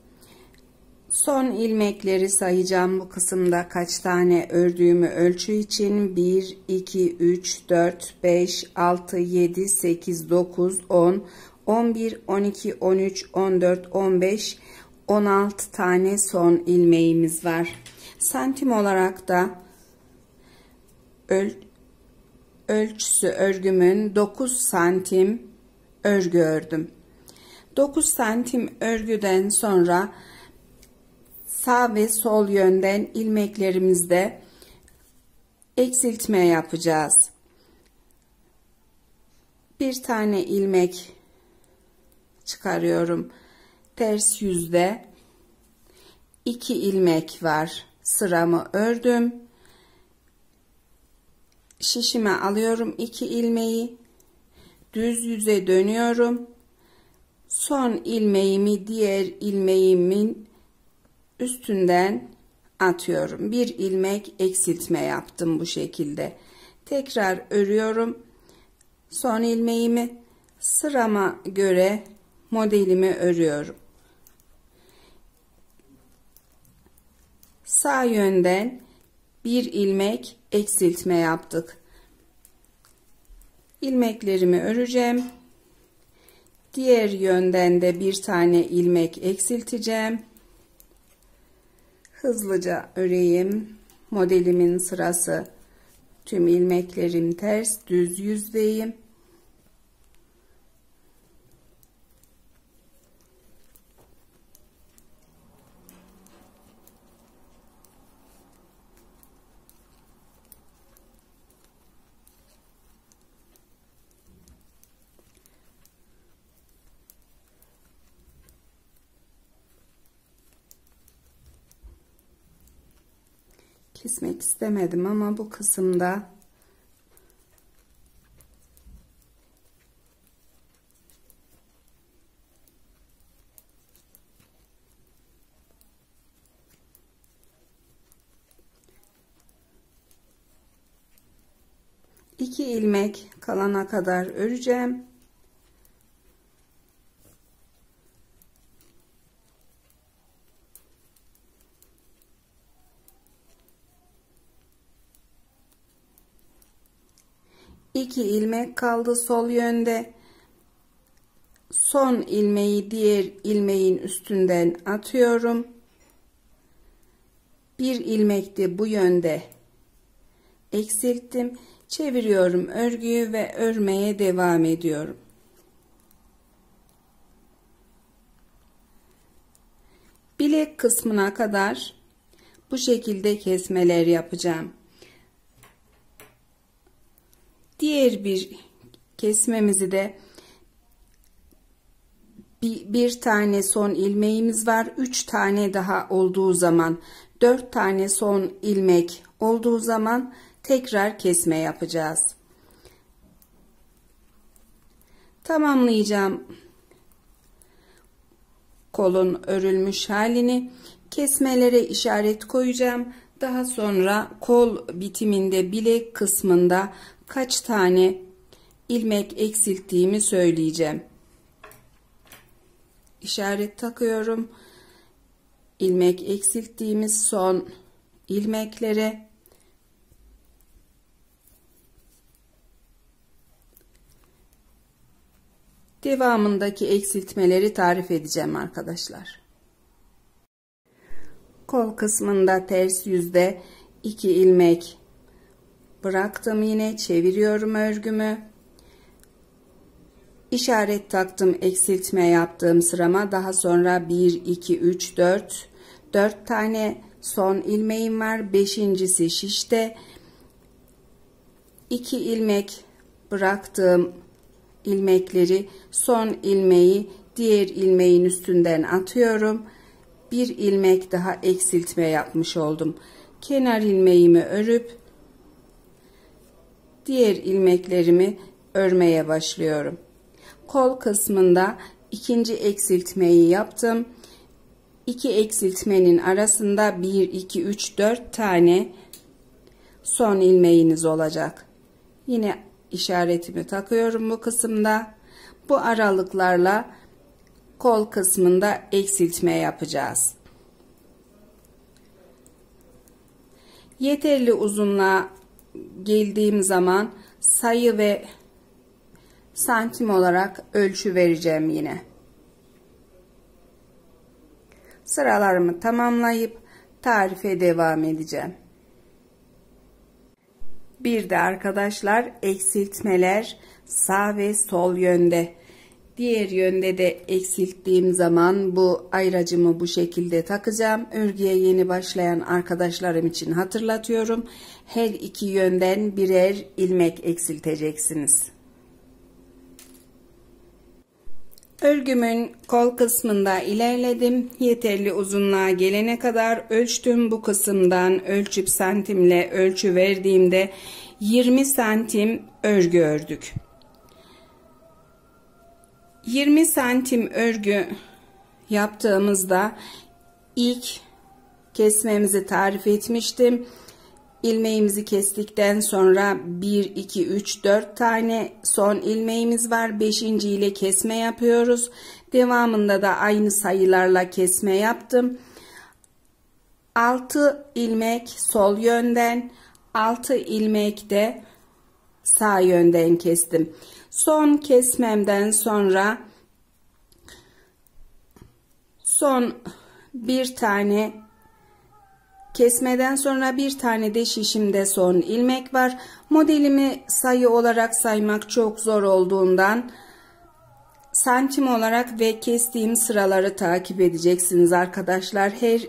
Son ilmekleri sayacağım bu kısımda kaç tane ördüğümü ölçü için 1, 2, 3, 4, 5, 6, 7, 8, 9, 10, 11, 12, 13, 14, 15, 16 tane son ilmeğimiz var. Santim olarak da ölçüsü örgümün 9 santim örgü ördüm. 9 santim örgüden sonra sağ ve sol yönden ilmeklerimizde eksiltme yapacağız. Bir tane ilmek çıkarıyorum. Ters yüzde 2 ilmek var. Sıramı ördüm. Şişime alıyorum 2 ilmeği. Düz yüze dönüyorum. Son ilmeğimi diğer ilmeğimin üstünden atıyorum. Bir ilmek eksiltme yaptım bu şekilde. Tekrar örüyorum. Son ilmeğimi sırama göre modelimi örüyorum. Sağ yönden bir ilmek eksiltme yaptık. İlmeklerimi öreceğim. Diğer yönden de bir tane ilmek eksilteceğim. Hızlıca öreyim. Modelimin sırası. Tüm ilmeklerim ters, düz yüzdeyim. Kesmek istemedim ama bu kısımda iki ilmek kalana kadar öreceğim. İki ilmek kaldı sol yönde. Son ilmeği diğer ilmeğin üstünden atıyorum. Bir ilmek de bu yönde eksilttim. Çeviriyorum örgüyü ve örmeye devam ediyorum. Bilek kısmına kadar bu şekilde kesmeler yapacağım. Diğer bir kesmemizi de bir tane son ilmeğimiz var. 3 tane daha olduğu zaman 4 tane son ilmek olduğu zaman tekrar kesme yapacağız. Tamamlayacağım kolun örülmüş halini. Kesmelere işaret koyacağım. Daha sonra kol bitiminde bilek kısmında kaç tane ilmek eksilttiğimi söyleyeceğim. İşaret takıyorum. İlmek eksilttiğimiz son ilmeklere devamındaki eksiltmeleri tarif edeceğim arkadaşlar. Kol kısmında ters yüzde 2 ilmek bıraktım, yine çeviriyorum örgümü. İşaret taktım eksiltme yaptığım sırama. Daha sonra 1 2 3 4 tane son ilmeğim var. Beşincisi şişte. 2 ilmek bıraktığım ilmekleri, son ilmeği diğer ilmeğin üstünden atıyorum. Bir ilmek daha eksiltme yapmış oldum. Kenar ilmeğimi örüp diğer ilmeklerimi örmeye başlıyorum. Kol kısmında ikinci eksiltmeyi yaptım. 2 eksiltmenin arasında 1 2 3 4 tane son ilmeğiniz olacak. Yine işaretimi takıyorum bu kısımda. Bu aralıklarla kol kısmında eksiltme yapacağız. Yeterli uzunluğa geldiğim zaman sayı ve santim olarak ölçü vereceğim yine. Sıralarımı tamamlayıp tarife devam edeceğim. Bir de arkadaşlar eksiltmeler sağ ve sol yönde. Diğer yönde de eksilttiğim zaman bu ayracımı bu şekilde takacağım. Örgüye yeni başlayan arkadaşlarım için hatırlatıyorum. Her iki yönden birer ilmek eksilteceksiniz. Örgümün kol kısmında ilerledim. Yeterli uzunluğa gelene kadar ölçtüm. Bu kısımdan ölçüp santimle ölçü verdiğimde 20 santim örgü ördük. 20 santim örgü yaptığımızda ilk kesmemizi tarif etmiştim. İlmeğimizi kestikten sonra 1 2 3 4 tane son ilmeğimiz var. 5. ile kesme yapıyoruz. Devamında da aynı sayılarla kesme yaptım. 6 ilmek sol yönden, 6 ilmek de sağ yönden kestim. Son kesmemden sonra son bir tane kesmeden sonra bir tane de şişimde son ilmek var. Modelimi sayı olarak saymak çok zor olduğundan santim olarak ve kestiğim sıraları takip edeceksiniz arkadaşlar. Her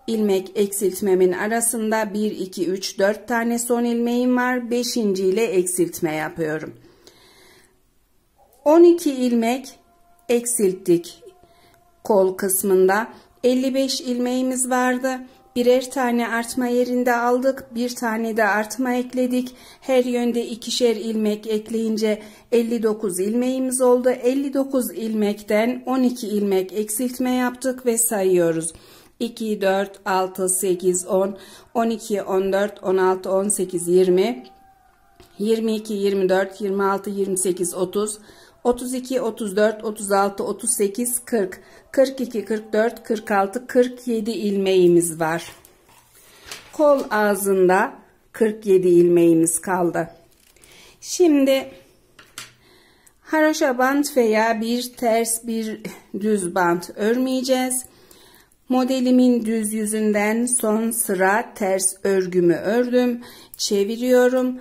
ilmek eksiltmemin arasında 1, 2, 3, 4 tane son ilmeğim var. 5. ile eksiltme yapıyorum. 12 ilmek eksilttik kol kısmında. 55 ilmeğimiz vardı. Birer tane artma yerinde aldık. Bir tane de artma ekledik. Her yönde ikişer ilmek ekleyince 59 ilmeğimiz oldu. 59 ilmekten 12 ilmek eksiltme yaptık ve sayıyoruz. 2, 4, 6, 8, 10, 12, 14, 16, 18, 20, 22, 24, 26, 28, 30, 32, 34, 36, 38, 40, 42, 44, 46, 47 ilmeğimiz var. Kol ağzında 47 ilmeğimiz kaldı. Şimdi haroşa bant veya bir ters bir düz bant örmeyeceğiz. Modelimin düz yüzünden son sıra ters örgümü ördüm. Çeviriyorum.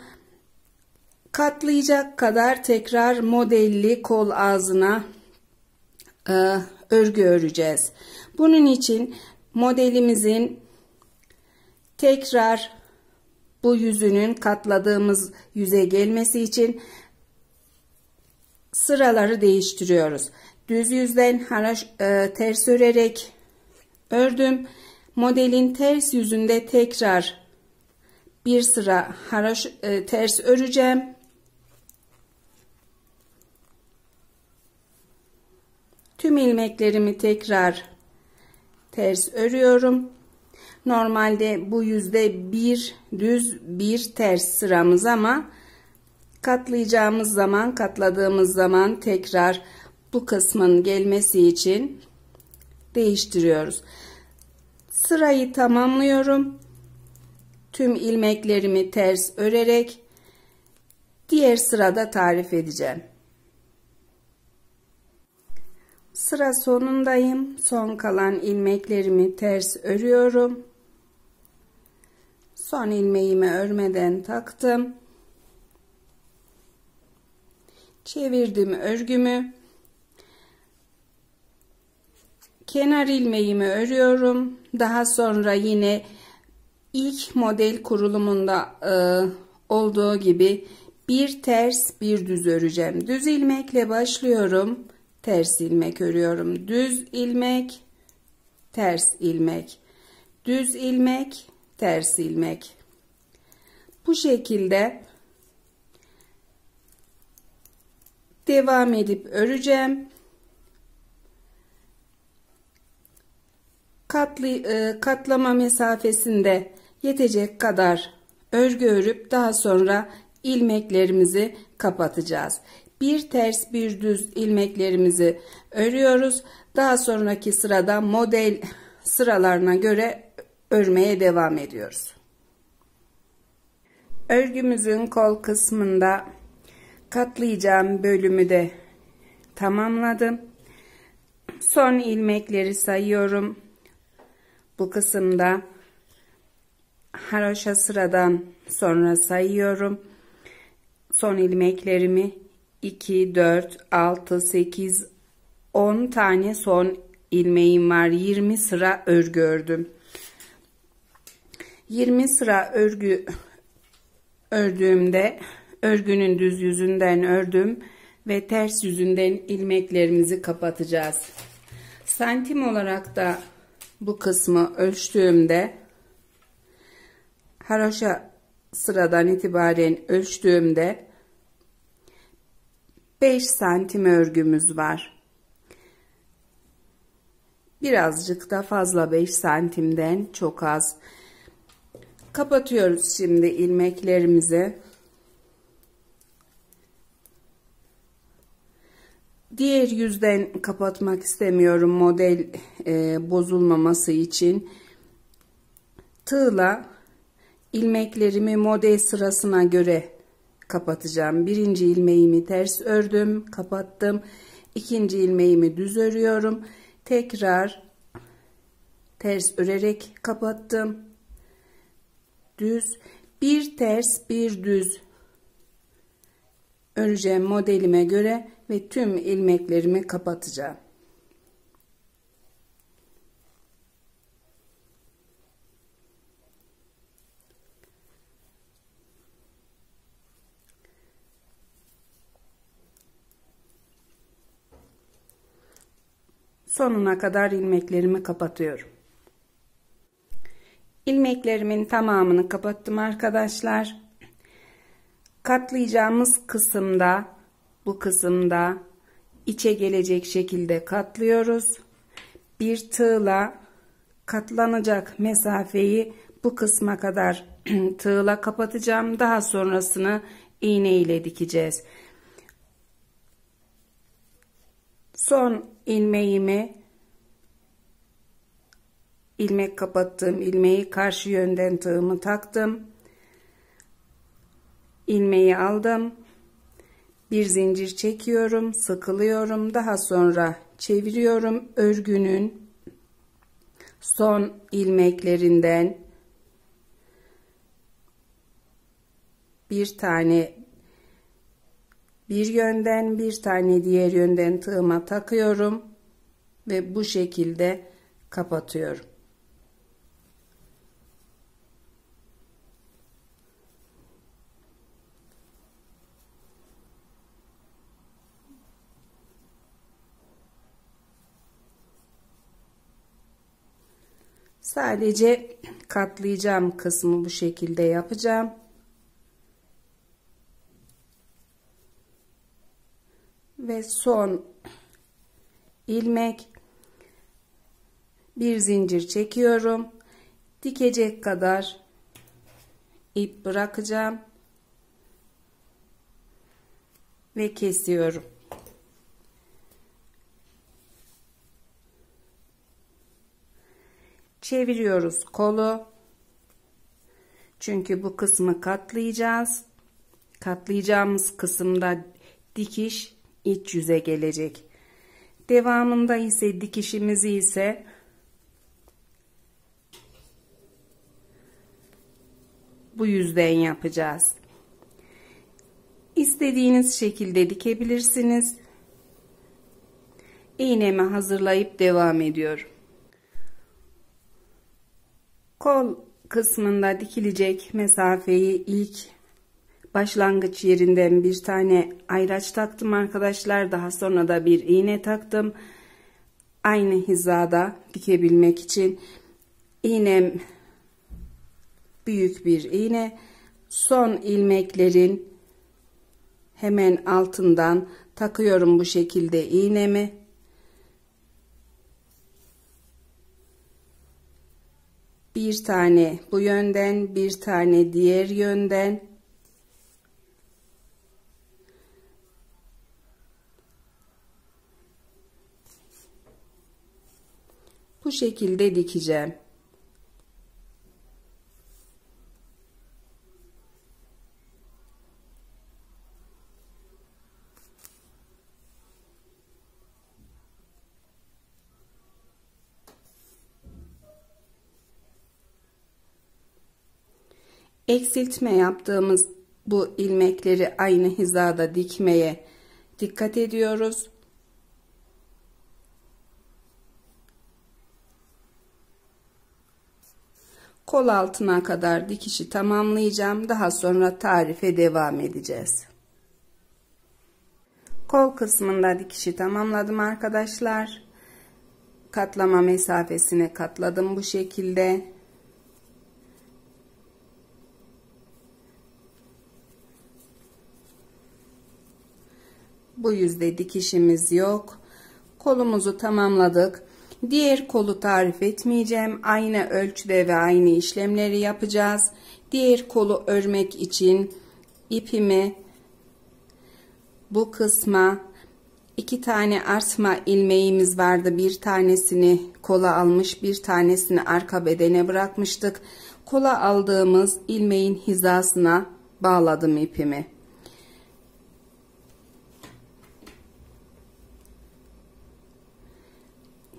Katlayacak kadar tekrar modelli kol ağzına örgü öreceğiz. Bunun için modelimizin tekrar bu yüzünün katladığımız yüze gelmesi için sıraları değiştiriyoruz. Düz yüzden ters örerek ördüm. Modelin ters yüzünde tekrar bir sıra ters öreceğim. Tüm ilmeklerimi tekrar ters örüyorum. Normalde bu yüzde bir düz bir ters sıramız ama katladığımız zaman tekrar bu kısmın gelmesi için değiştiriyoruz. Sırayı tamamlıyorum. Tüm ilmeklerimi ters örerek diğer sırada tarif edeceğim. Sıra sonundayım. Son kalan ilmeklerimi ters örüyorum. Son ilmeğimi örmeden taktım. Çevirdim örgümü. Kenar ilmeğimi örüyorum. Daha sonra yine ilk model kurulumunda olduğu gibi bir ters bir düz öreceğim. Düz ilmekle başlıyorum. Ters ilmek örüyorum. Düz ilmek, ters ilmek. Düz ilmek, ters ilmek. Bu şekilde devam edip öreceğim. Katlama mesafesinde yetecek kadar örgü örüp daha sonra ilmeklerimizi kapatacağız. Bir ters bir düz ilmeklerimizi örüyoruz. Daha sonraki sırada model sıralarına göre örmeye devam ediyoruz. Örgümüzün kol kısmında katlayacağım bölümü de tamamladım. Son ilmekleri sayıyorum. Bu kısımda haroşa sıradan sonra sayıyorum. Son ilmeklerimi 2, 4, 6, 8, 10 tane son ilmeğim var. 20 sıra örgü ördüm. 20 sıra örgü ördüğümde örgünün düz yüzünden ördüm ve ters yüzünden ilmeklerimizi kapatacağız. Santim olarak da bu kısmı ölçtüğümde haroşa sıradan itibaren ölçtüğümde 5 santim örgümüz var. Birazcık da fazla 5 santimden çok az. Kapatıyoruz şimdi ilmeklerimizi. Diğer yüzden kapatmak istemiyorum model bozulmaması için. Tığla ilmeklerimi model sırasına göre kapatacağım. Birinci ilmeğimi ters ördüm, kapattım. İkinci ilmeğimi düz örüyorum. Tekrar ters örerek kapattım. Düz, bir ters bir düz öreceğim modelime göre ve tüm ilmeklerimi kapatacağım. Sonuna kadar ilmeklerimi kapatıyorum. İlmeklerimin tamamını kapattım arkadaşlar. Katlayacağımız kısımda, bu kısımda içe gelecek şekilde katlıyoruz. Bir tığla katlanacak mesafeyi bu kısma kadar tığla kapatacağım. Daha sonrasını iğne ile dikeceğiz. Son ilmeğimi, ilmek kapattığım ilmeği karşı yönden tığımı taktım. İlmeği aldım. Bir zincir çekiyorum, sıkılıyorum. Daha sonra çeviriyorum. Örgünün son ilmeklerinden bir tane bir yönden, bir tane diğer yönden tığıma takıyorum ve bu şekilde kapatıyorum. Sadece katlayacağım kısmı bu şekilde yapacağım. Ve son ilmek, bir zincir çekiyorum. Dikecek kadar ip bırakacağım ve kesiyorum. Çeviriyoruz kolu. Çünkü bu kısmı katlayacağız. Katlayacağımız kısımda dikiş iç yüze gelecek. Devamında ise dikişimizi ise bu yüzden yapacağız. İstediğiniz şekilde dikebilirsiniz. İğnemi hazırlayıp devam ediyorum. Kol kısmında dikilecek mesafeyi ilk başlangıç yerinden bir tane ayraç taktım arkadaşlar. Daha sonra da bir iğne taktım. Aynı hizada dikebilmek için iğnem büyük bir iğne. Son ilmeklerin hemen altından takıyorum bu şekilde iğnemi. Bir tane bu yönden, bir tane diğer yönden. Bu şekilde dikeceğim. Eksiltme yaptığımız bu ilmekleri aynı hizada dikmeye dikkat ediyoruz. Kol altına kadar dikişi tamamlayacağım. Daha sonra tarife devam edeceğiz. Kol kısmında dikişi tamamladım arkadaşlar. Katlama mesafesine katladım bu şekilde. Bu yüzde dikişimiz yok. Kolumuzu tamamladık. Diğer kolu tarif etmeyeceğim. Aynı ölçüde ve aynı işlemleri yapacağız. Diğer kolu örmek için ipimi bu kısma, 2 tane artma ilmeğimiz vardı. Bir tanesini kola almış, bir tanesini arka bedene bırakmıştık. Kola aldığımız ilmeğin hizasına bağladım ipimi.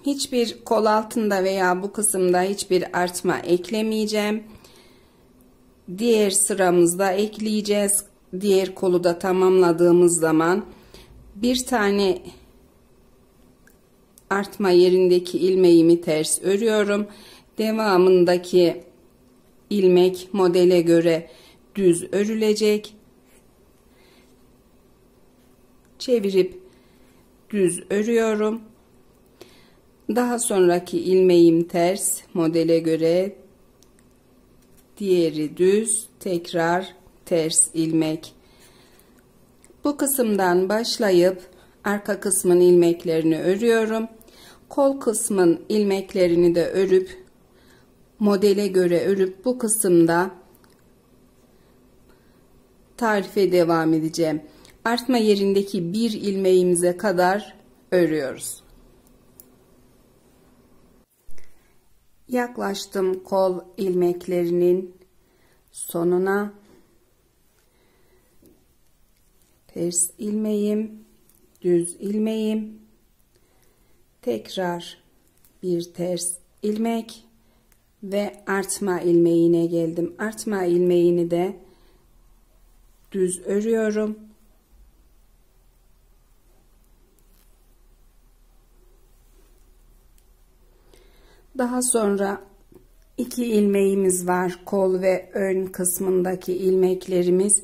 Hiçbir kol altında veya bu kısımda hiçbir artma eklemeyeceğim. Diğer sıramızda ekleyeceğiz. Diğer kolu da tamamladığımız zaman bir tane artma yerindeki ilmeğimi ters örüyorum. Devamındaki ilmek modele göre düz örülecek. Çevirip düz örüyorum. Daha sonraki ilmeğim ters modele göre, diğeri düz, tekrar ters ilmek. Bu kısımdan başlayıp arka kısmın ilmeklerini örüyorum. Kol kısmın ilmeklerini de örüp modele göre örüp bu kısımda tarife devam edeceğim. Artma yerindeki bir ilmeğimize kadar örüyoruz. Yaklaştım kol ilmeklerinin sonuna. Ters ilmeğim, düz ilmeğim, tekrar bir ters ilmek ve artma ilmeğine geldim. Artma ilmeğini de düz örüyorum. Daha sonra iki ilmeğimiz var. Kol ve ön kısmındaki ilmeklerimiz.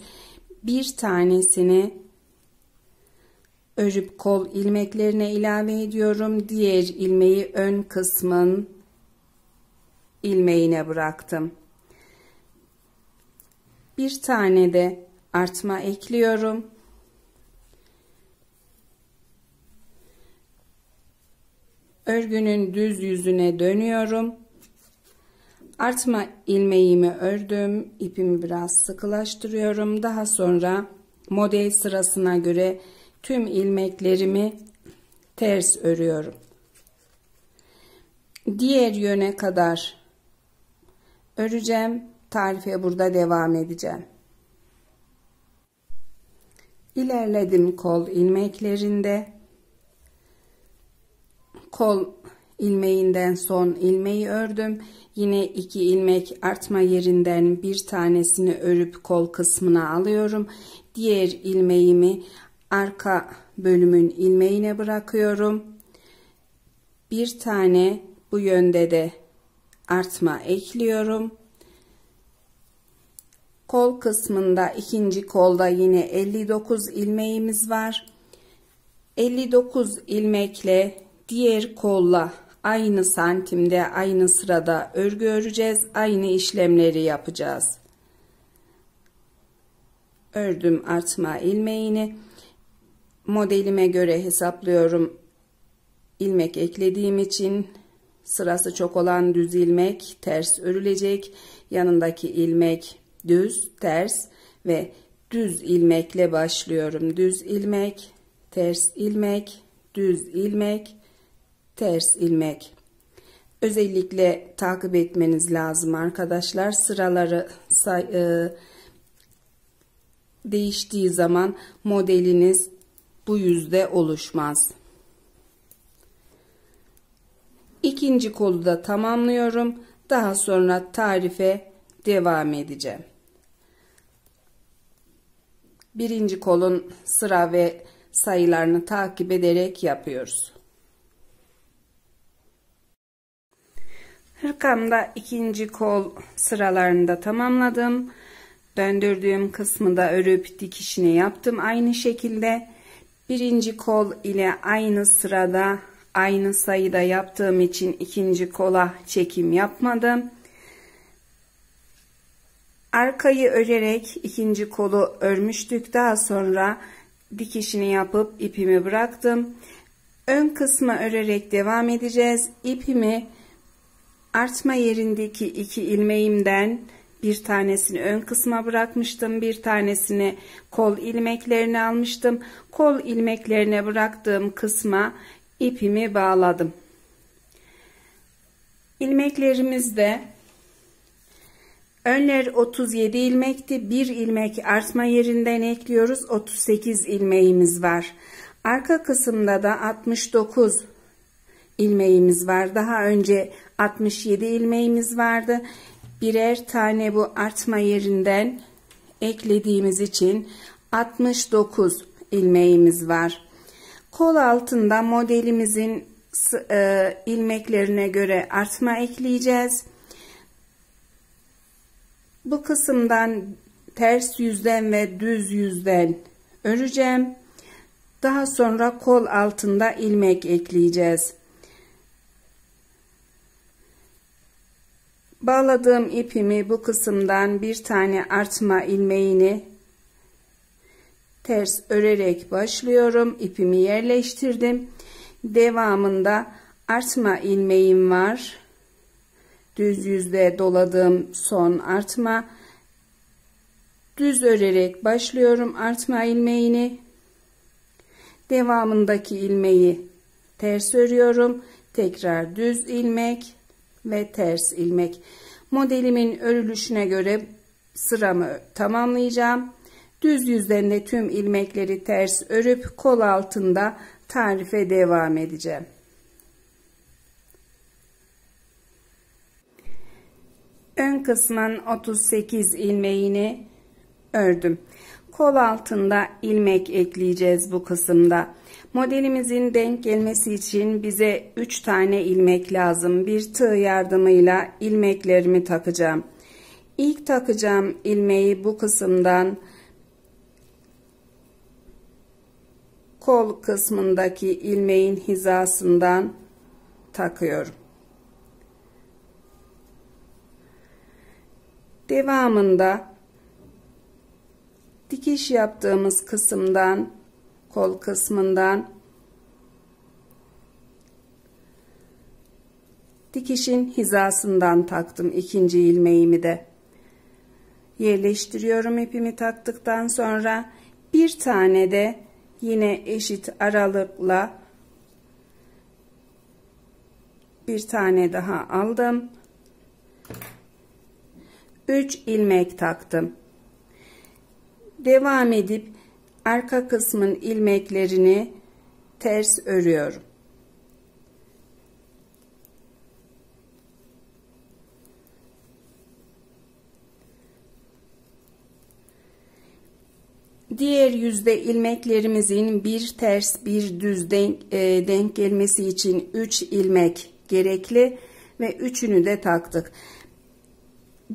Bir tanesini örüp kol ilmeklerine ilave ediyorum. Diğer ilmeği ön kısmın ilmeğine bıraktım. Bir tane de artma ekliyorum. Örgünün düz yüzüne dönüyorum. Artma ilmeğimi ördüm. İpimi biraz sıkılaştırıyorum. Daha sonra model sırasına göre tüm ilmeklerimi ters örüyorum. Diğer yöne kadar öreceğim. Tarife burada devam edeceğim. İlerledim kol ilmeklerinde. Kol ilmeğinden son ilmeği ördüm. Yine iki ilmek artma yerinden bir tanesini örüp kol kısmına alıyorum. Diğer ilmeğimi arka bölümün ilmeğine bırakıyorum. Bir tane bu yönde de artma ekliyorum. Kol kısmında ikinci kolda yine 59 ilmeğimiz var. 59 ilmekle diğer kolla aynı santimde, aynı sırada örgü öreceğiz. Aynı işlemleri yapacağız. Ördüm artma ilmeğini. Modelime göre hesaplıyorum. İlmek eklediğim için sırası çok olan düz ilmek ters örülecek. Yanındaki ilmek düz, ters ve düz ilmekle başlıyorum. Düz ilmek, ters ilmek, düz ilmek, ters ilmek. Özellikle takip etmeniz lazım arkadaşlar. Sıraları değiştiği zaman modeliniz bu yüzde oluşmaz. İkinci kolu da tamamlıyorum. Daha sonra tarife devam edeceğim. Birinci kolun sıra ve sayılarını takip ederek yapıyoruz. Hırkamda ikinci kol sıralarını da tamamladım. Döndürdüğüm kısmı da örüp dikişini yaptım. Aynı şekilde birinci kol ile aynı sırada aynı sayıda yaptığım için ikinci kola çekim yapmadım. Arkayı örerek ikinci kolu örmüştük. Daha sonra dikişini yapıp ipimi bıraktım. Ön kısmı örerek devam edeceğiz. İpimi artma yerindeki iki ilmeğimden bir tanesini ön kısma bırakmıştım. Bir tanesini kol ilmeklerine almıştım. Kol ilmeklerine bıraktığım kısma ipimi bağladım. İlmeklerimizde önler 37 ilmekti. Bir ilmek artma yerinden ekliyoruz. 38 ilmeğimiz var. Arka kısımda da 69 ilmeğimiz var. Daha önce 67 ilmeğimiz vardı. Birer tane bu artma yerinden eklediğimiz için 69 ilmeğimiz var. Kol altında modelimizin ilmeklerine göre artma ekleyeceğiz. Bu kısımdan ters yüzden ve düz yüzden öreceğim. Daha sonra kol altında ilmek ekleyeceğiz. Bağladığım ipimi bu kısımdan bir tane artma ilmeğini ters örerek başlıyorum. İpimi yerleştirdim. Devamında artma ilmeğim var. Düz yüzde doladığım son artma. Düz örerek başlıyorum artma ilmeğini. Devamındaki ilmeği ters örüyorum. Tekrar düz ilmek ve ters ilmek. Modelimin örülüşüne göre sıramı tamamlayacağım. Düz yüzden de tüm ilmekleri ters örüp kol altında tarife devam edeceğim. Ön kısmın 38 ilmeğini ördüm. Kol altında ilmek ekleyeceğiz bu kısımda. Modelimizin denk gelmesi için bize 3 tane ilmek lazım. Bir tığ yardımıyla ilmeklerimi takacağım. İlk takacağım ilmeği bu kısımdan kol kısmındaki ilmeğin hizasından takıyorum. Devamında dikiş yaptığımız kısımdan, kol kısmından dikişin hizasından taktım ikinci ilmeğimi de. Yerleştiriyorum ipimi taktıktan sonra bir tane de yine eşit aralıkla bir tane daha aldım. 3 ilmek taktım. Devam edip arka kısmın ilmeklerini ters örüyorum. Diğer yüzde ilmeklerimizin bir ters bir düz denk gelmesi için 3 ilmek gerekli ve üçünü de taktık.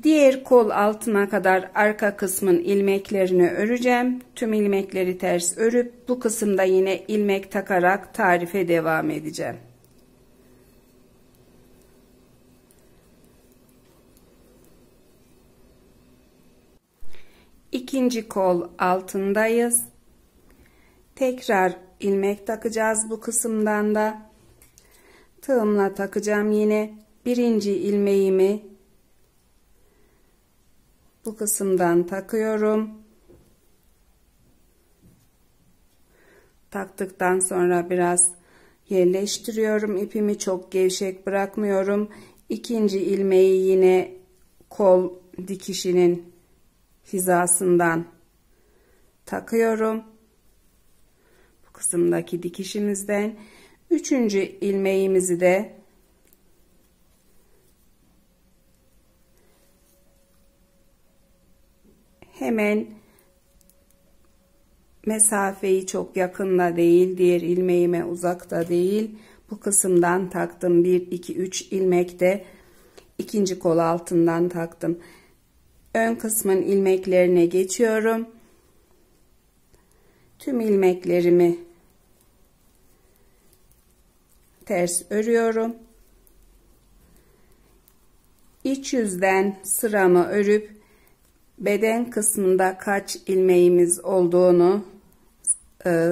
Diğer kol altına kadar arka kısmın ilmeklerini öreceğim. Tüm ilmekleri ters örüp bu kısımda yine ilmek takarak tarife devam edeceğim. İkinci kol altındayız. Tekrar ilmek takacağız bu kısımdan da. Tığımla takacağım yine. Birinci ilmeğimi bu kısımdan takıyorum. Taktıktan sonra biraz yerleştiriyorum. İpimi çok gevşek bırakmıyorum. İkinci ilmeği yine kol dikişinin hizasından takıyorum. Bu kısımdaki dikişimizden. Üçüncü ilmeğimizi de hemen mesafeyi çok yakında değil, diğer ilmeğime uzakta değil. Bu kısımdan taktım. 1, 2, 3 ilmek de ikinci kol altından taktım. Ön kısmın ilmeklerine geçiyorum. Tüm ilmeklerimi ters örüyorum. İç yüzden sıramı örüp beden kısmında kaç ilmeğimiz olduğunu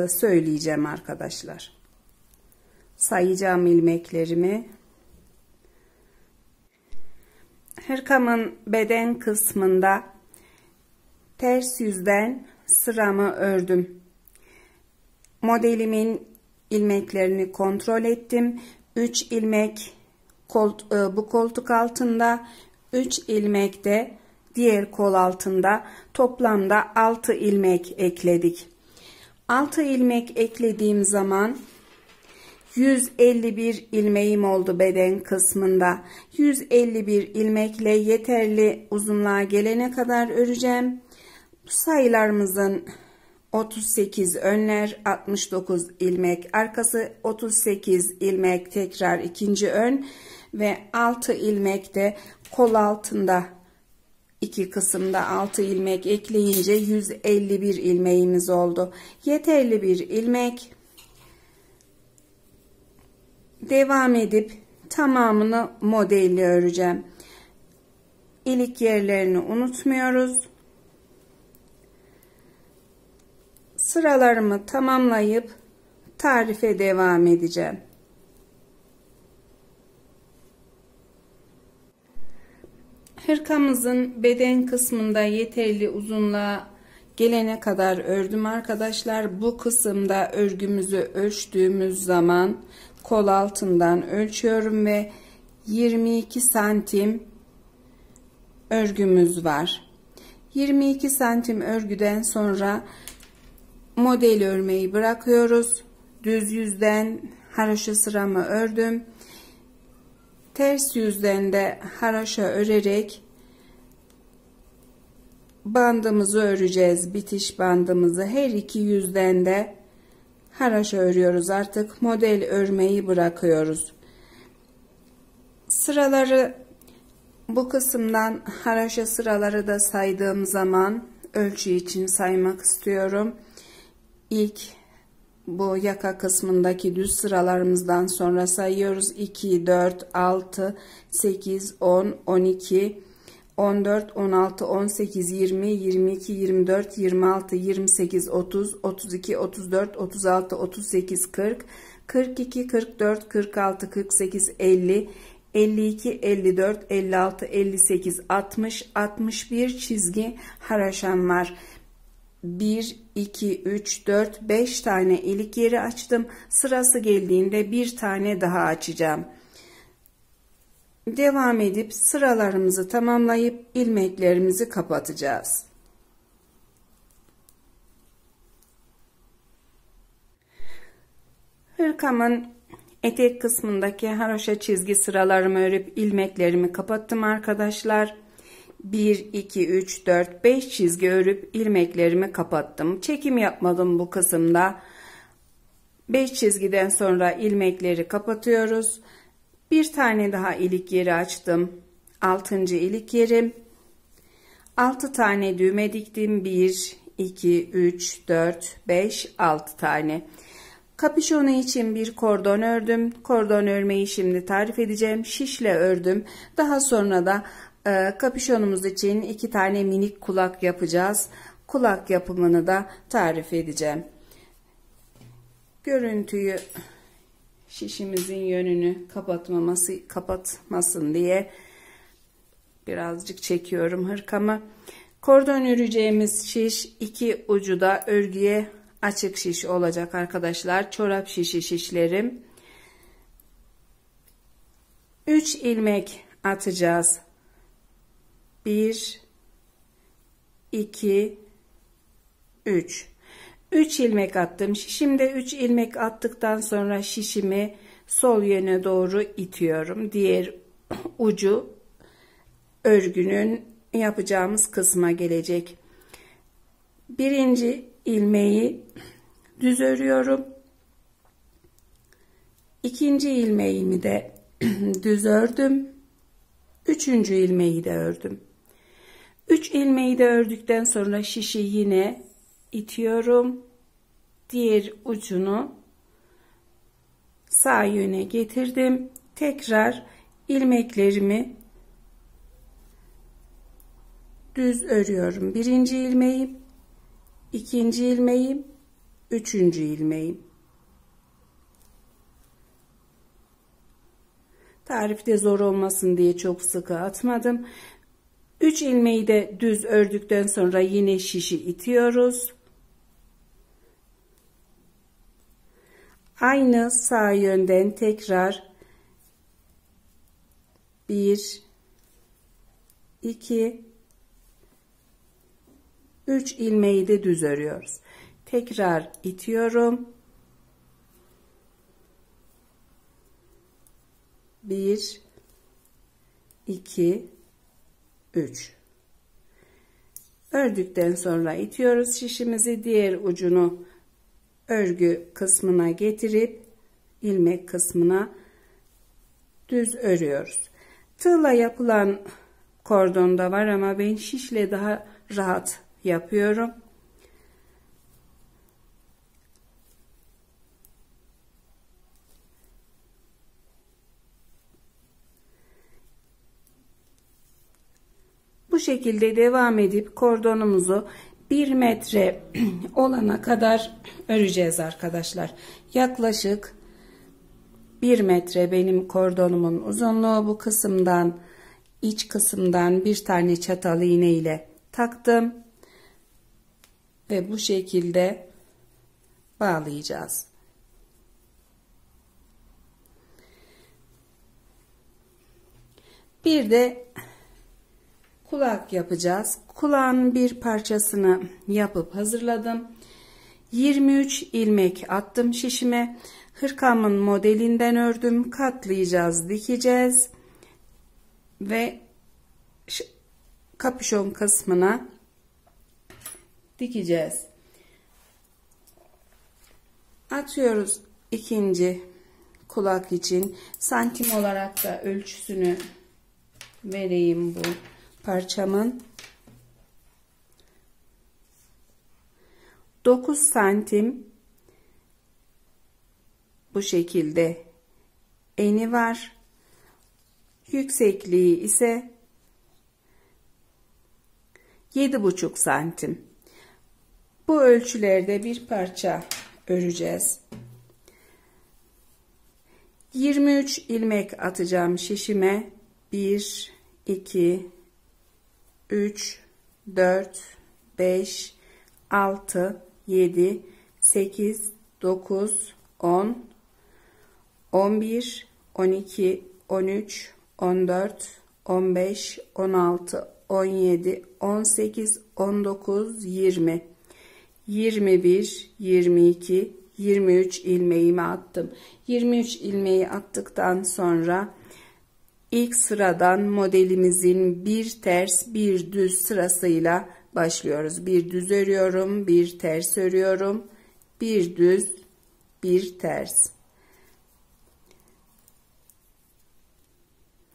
söyleyeceğim arkadaşlar. Sayacağım ilmeklerimi. Hırkamın beden kısmında ters yüzden sıramı ördüm. Modelimin ilmeklerini kontrol ettim. 3 ilmek bu koltuk altında, 3 ilmek de diğer kol altında, toplamda 6 ilmek ekledik. 6 ilmek eklediğim zaman 151 ilmeğim oldu beden kısmında. 151 ilmekle yeterli uzunluğa gelene kadar öreceğim. Bu sayılarımızın 38 önler, 69 ilmek arkası, 38 ilmek tekrar ikinci ön ve 6 ilmek de kol altında, iki kısımda 6 ilmek ekleyince 151 ilmeğimiz oldu. Yeterli bir ilmek. Devam edip tamamını modelle öreceğim. İlik yerlerini unutmuyoruz. Sıralarımı tamamlayıp tarife devam edeceğim. Hırkamızın beden kısmında yeterli uzunluğa gelene kadar ördüm arkadaşlar. Bu kısımda örgümüzü ölçtüğümüz zaman kol altından ölçüyorum ve 22 santim örgümüz var. 22 santim örgüden sonra model örmeyi bırakıyoruz. Düz yüzden haroşa sıramı ördüm. Ters yüzden de haroşa örerek bandımızı öreceğiz. Bitiş bandımızı her iki yüzden de haroşa örüyoruz. Artık model örmeyi bırakıyoruz. Sıraları bu kısımdan haroşa sıraları da saydığım zaman ölçü için saymak istiyorum. İlk bu yaka kısmındaki düz sıralarımızdan sonra sayıyoruz. 2, 4, 6, 8, 10, 12, 14, 16, 18, 20, 22, 24, 26, 28, 30, 32, 34, 36, 38, 40, 42, 44, 46, 48, 50, 52, 54, 56, 58, 60, 61 çizgi haroşam var. 1, 2, 3, 4, 5 tane ilik yeri açtım. Sırası geldiğinde bir tane daha açacağım. Devam edip sıralarımızı tamamlayıp ilmeklerimizi kapatacağız. Hırkamın etek kısmındaki haroşa çizgi sıralarımı örüp ilmeklerimi kapattım arkadaşlar. 1, 2, 3, 4, 5 çizgi örüp ilmeklerimi kapattım. Çekim yapmadım bu kısımda. 5 çizgiden sonra ilmekleri kapatıyoruz. Bir tane daha ilik yeri açtım. 6. ilik yerim. 6 tane düğme diktim. 1, 2, 3, 4, 5, 6 tane. Kapüşonu için bir kordon ördüm. Kordon örmeyi şimdi tarif edeceğim. Şişle ördüm. Daha sonra da kapüşonumuz için 2 tane minik kulak yapacağız. Kulak yapımını da tarif edeceğim. Görüntüyü, şişimizin yönünü kapatmasın diye birazcık çekiyorum hırkamı. Kordon öreceğimiz şiş, iki ucu da örgüye açık şiş olacak arkadaşlar. Çorap şişi şişlerim. 3 ilmek atacağız. 1, 2, 3. 3 ilmek attım. Şişimde 3 ilmek attıktan sonra şişimi sol yöne doğru itiyorum. Diğer ucu örgünün yapacağımız kısma gelecek. Birinci ilmeği düz örüyorum. İkinci ilmeğimi de düz ördüm. Üçüncü ilmeği de ördüm. 3 ilmeği de ördükten sonra şişi yine itiyorum. Diğer ucunu sağ yöne getirdim. Tekrar ilmeklerimi düz örüyorum. Birinci ilmeğim, ikinci ilmeğim, üçüncü ilmeğim. Tarifte zor olmasın diye çok sıkı atmadım. 3 ilmeği de düz ördükten sonra yine şişi itiyoruz. Aynı sağ yönden tekrar 1, 2, 3 ilmeği de düz örüyoruz. Tekrar itiyorum. 1 2 3. Ördükten sonra itiyoruz şişimizi, diğer ucunu örgü kısmına getirip ilmek kısmına düz örüyoruz. Tığla yapılan kordon da var ama ben şişle daha rahat yapıyorum. Bu şekilde devam edip kordonumuzu 1 metre olana kadar öreceğiz arkadaşlar. Yaklaşık 1 metre benim kordonumun uzunluğu. Bu kısımdan, iç kısımdan bir tane çatal iğne ile taktım ve bu şekilde bağlayacağız. Bir de kulak yapacağız. Kulağın bir parçasını yapıp hazırladım. 23 ilmek attım şişime. Hırkamın modelinden ördüm. Katlayacağız, dikeceğiz ve kapüşon kısmına dikeceğiz. Atıyoruz ikinci kulak için. Santim olarak da ölçüsünü vereyim bu parçamın. 9 santim bu şekilde eni var. Yüksekliği ise 7,5 santim. Bu ölçülerde bir parça öreceğiz. 23 ilmek atacağım şişime. 1 2 3 4 5 6 7 8 9 10 11 12 13 14 15 16 17 18 19 20 21 22 23 ilmeğimi attım. 23 ilmeği attıktan sonra ilk sıradan modelimizin bir ters bir düz sırasıyla başlıyoruz. Bir düz örüyorum, bir ters örüyorum, bir düz, bir ters.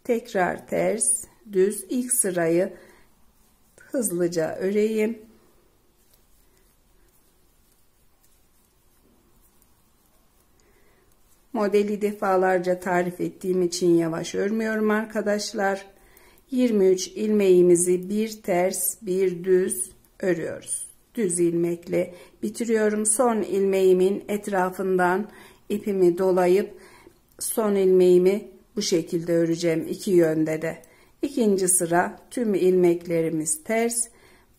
Tekrar ters, düz. İlk sırayı hızlıca öreyim. Modeli defalarca tarif ettiğim için yavaş örmüyorum arkadaşlar. 23 ilmeğimizi bir ters bir düz örüyoruz. Düz ilmekle bitiriyorum. Son ilmeğimin etrafından ipimi dolayıp son ilmeğimi bu şekilde öreceğim iki yönde de. İkinci sıra tüm ilmeklerimiz ters.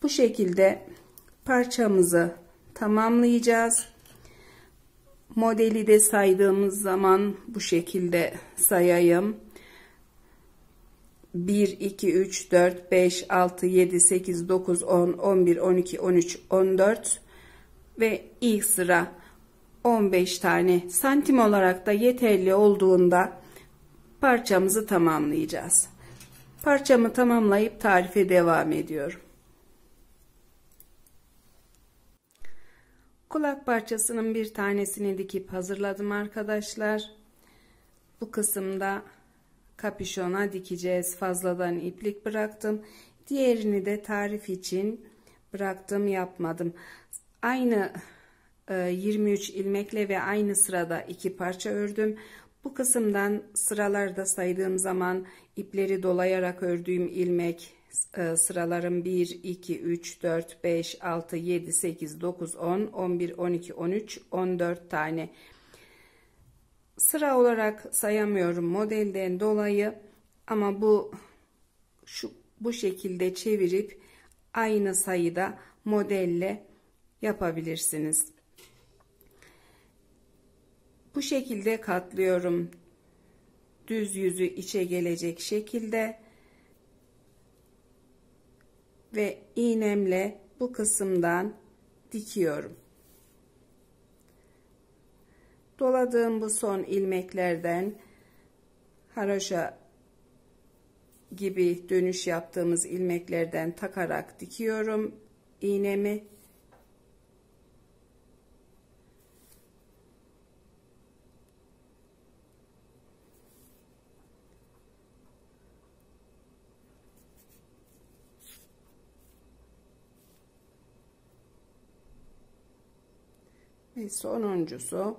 Bu şekilde parçamızı tamamlayacağız. Modeli de saydığımız zaman bu şekilde sayayım. 1, 2, 3, 4, 5, 6, 7, 8, 9, 10, 11, 12, 13, 14 ve ilk sıra 15 tane. Santim olarak da yeterli olduğunda parçamızı tamamlayacağız. Parçamı tamamlayıp tarife devam ediyorum. Kulak parçasının bir tanesini dikip hazırladım arkadaşlar. Bu kısımda kapüşona dikeceğiz. Fazladan iplik bıraktım. Diğerini de tarif için bıraktım, yapmadım. Aynı 23 ilmekle ve aynı sırada iki parça ördüm. Bu kısımdan sıralarda saydığım zaman ipleri dolayarak ördüğüm ilmek sıralarım 1, 2, 3, 4, 5, 6, 7, 8, 9, 10, 11, 12, 13, 14 tane. Sıra olarak sayamıyorum modelden dolayı ama bu şekilde çevirip aynı sayıda modelle yapabilirsiniz. Bu şekilde katlıyorum. Düz yüzü içe gelecek şekilde ve iğnemle bu kısımdan dikiyorum. Doladığım bu son ilmeklerden haroşa gibi dönüş yaptığımız ilmeklerden takarak dikiyorum iğnemi. Ve sonuncusu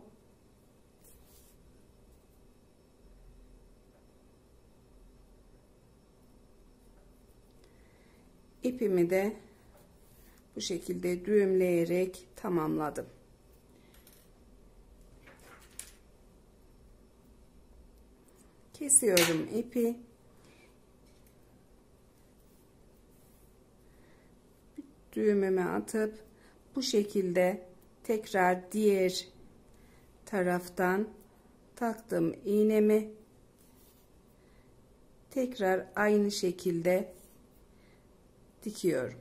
ipimi de bu şekilde düğümleyerek tamamladım. Kesiyorum ipi. Düğümümü atıp bu şekilde tekrar diğer taraftan taktım iğnemi. Tekrar aynı şekilde dikiyorum.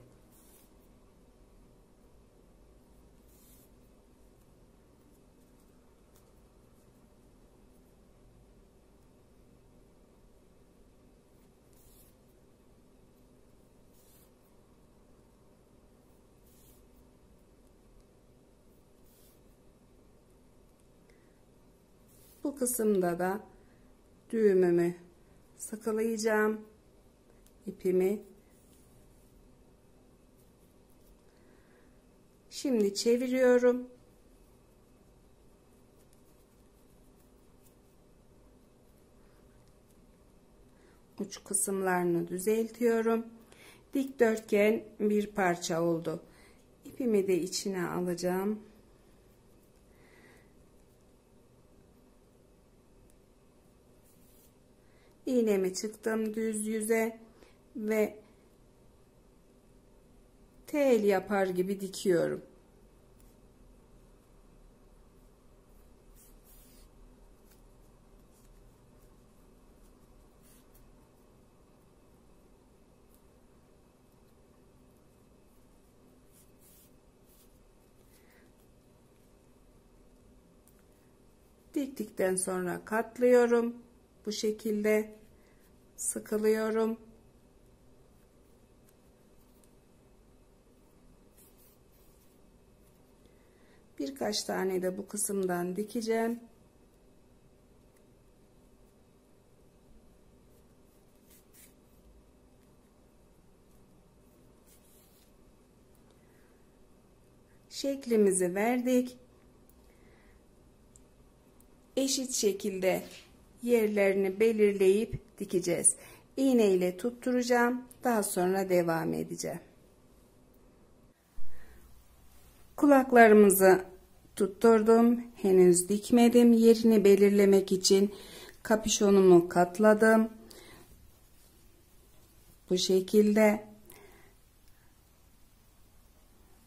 Bu kısımda da düğümümü sıkılayacağım ipimi. Şimdi çeviriyorum. Uç kısımlarını düzeltiyorum. Dikdörtgen bir parça oldu. İpimi de içine alacağım. İğnemi çıktım düz yüze ve tel yapar gibi dikiyorum. Diktikten sonra katlıyorum. Bu şekilde sıkılıyorum. Birkaç tane de bu kısımdan dikeceğim. Şeklimizi verdik. Eşit şekilde yerlerini belirleyip dikeceğiz. İğne ile tutturacağım. Daha sonra devam edeceğim. Kulaklarımızı tutturdum. Henüz dikmedim. Yerini belirlemek için kapüşonumu katladım. Bu şekilde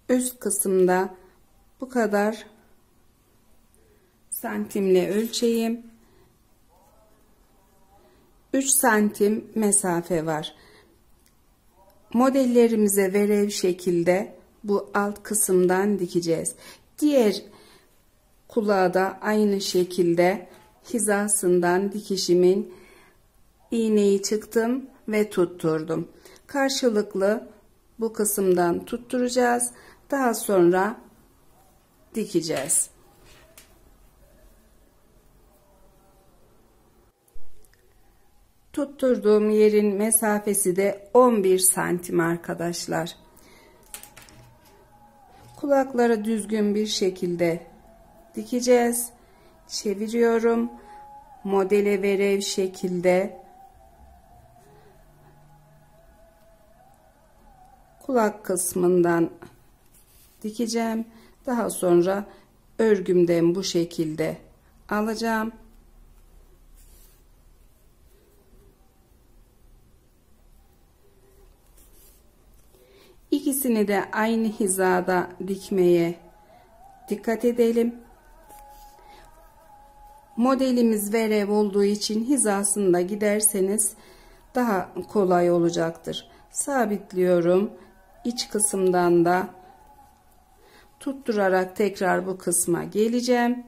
üst kısımda bu kadar santimle ölçeyim. 3 santim mesafe var. Modellerimize verev şekilde bu alt kısımdan dikeceğiz. Diğer kulağı da aynı şekilde hizasından dikişimin iğneyi çıktım ve tutturdum. Karşılıklı bu kısımdan tutturacağız. Daha sonra dikeceğiz. Tutturduğum yerin mesafesi de 11 santim arkadaşlar. Kulakları düzgün bir şekilde dikeceğiz. Çeviriyorum. Modele verev şekilde kulak kısmından dikeceğim. Daha sonra örgümden bu şekilde alacağım. İkisini de aynı hizada dikmeye dikkat edelim. Modelimiz verev olduğu için hizasında giderseniz daha kolay olacaktır. Sabitliyorum. İç kısımdan da tutturarak tekrar bu kısma geleceğim.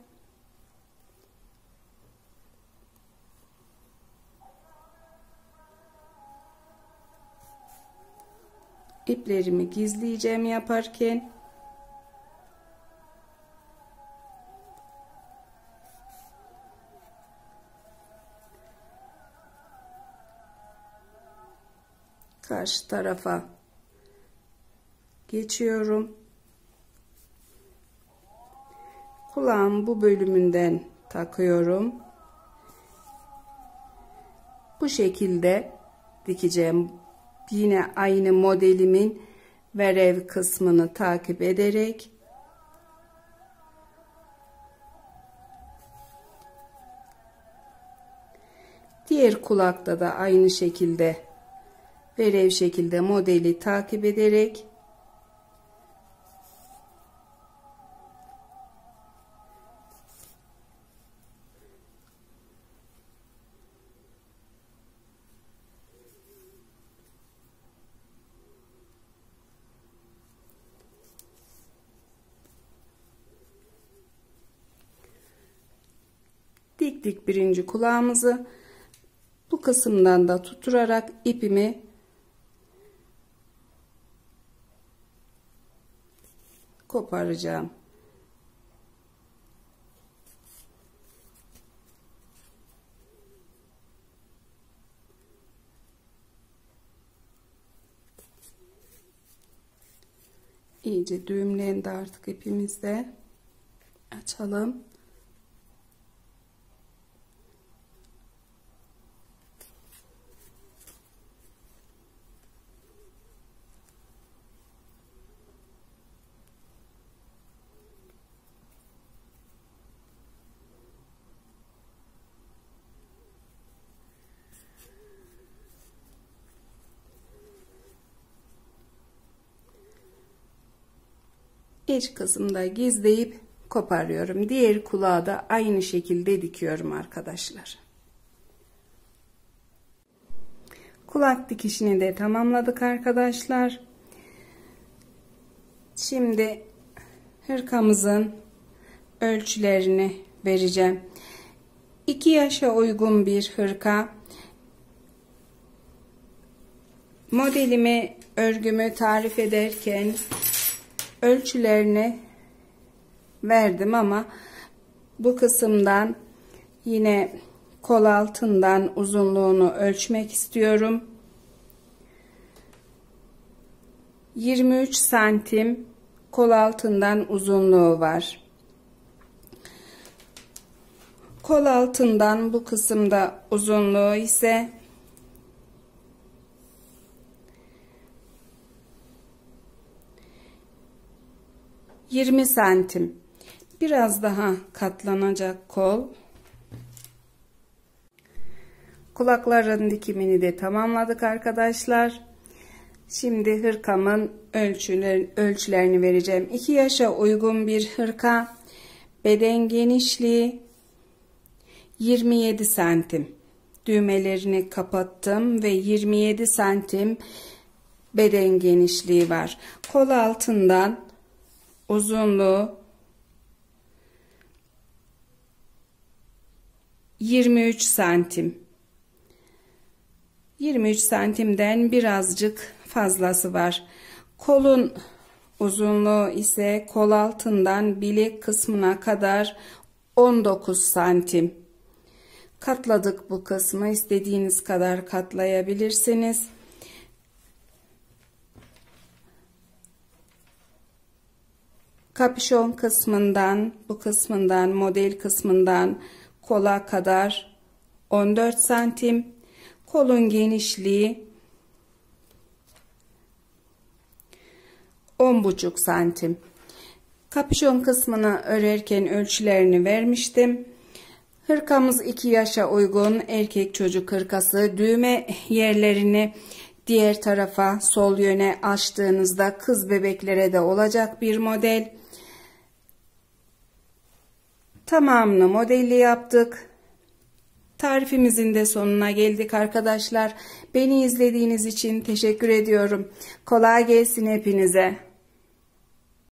İplerimi gizleyeceğim yaparken. Karşı tarafa geçiyorum. Kulağın bu bölümünden takıyorum. Bu şekilde dikeceğim. Yine aynı modelimin verev kısmını takip ederek diğer kulakta da aynı şekilde verev şekilde modeli takip ederek diktik birinci kulağımızı. Bu kısımdan da tutturarak ipimi koparacağım. İyice düğümlendi artık ipimizde. Açalım. İç kısımda gizleyip koparıyorum. Diğer kulağı da aynı şekilde dikiyorum arkadaşlar. Kulak dikişini de tamamladık arkadaşlar. Şimdi hırkamızın ölçülerini vereceğim. 2 yaşa uygun bir hırka. Modelimi, örgümü tarif ederken ölçülerini verdim ama bu kısımdan yine kol altından uzunluğunu ölçmek istiyorum. 23 santim kol altından uzunluğu var. Kol altından bu kısımda uzunluğu ise 20 santim. Biraz daha katlanacak kol. Kulakların dikimini de tamamladık arkadaşlar. Şimdi hırkamın ölçülerini vereceğim. 2 yaşa uygun bir hırka. Beden genişliği 27 santim. Düğmelerini kapattım ve 27 santim beden genişliği var. Kol altından uzunluğu 23 santim. 23 santimden birazcık fazlası var. Kolun uzunluğu ise kol altından bilek kısmına kadar 19 santim. Katladık bu kısmı. İstediğiniz kadar katlayabilirsiniz. Kapüşon kısmından, bu kısmından, model kısmından kola kadar 14 santim. Kolun genişliği 10,5 santim. Kapüşon kısmını örerken ölçülerini vermiştim. Hırkamız 2 yaşa uygun erkek çocuk hırkası. Düğme yerlerini diğer tarafa, sol yöne açtığınızda kız bebeklere de olacak bir model. Tamamını modelli yaptık. Tarifimizin de sonuna geldik arkadaşlar. Beni izlediğiniz için teşekkür ediyorum. Kolay gelsin hepinize.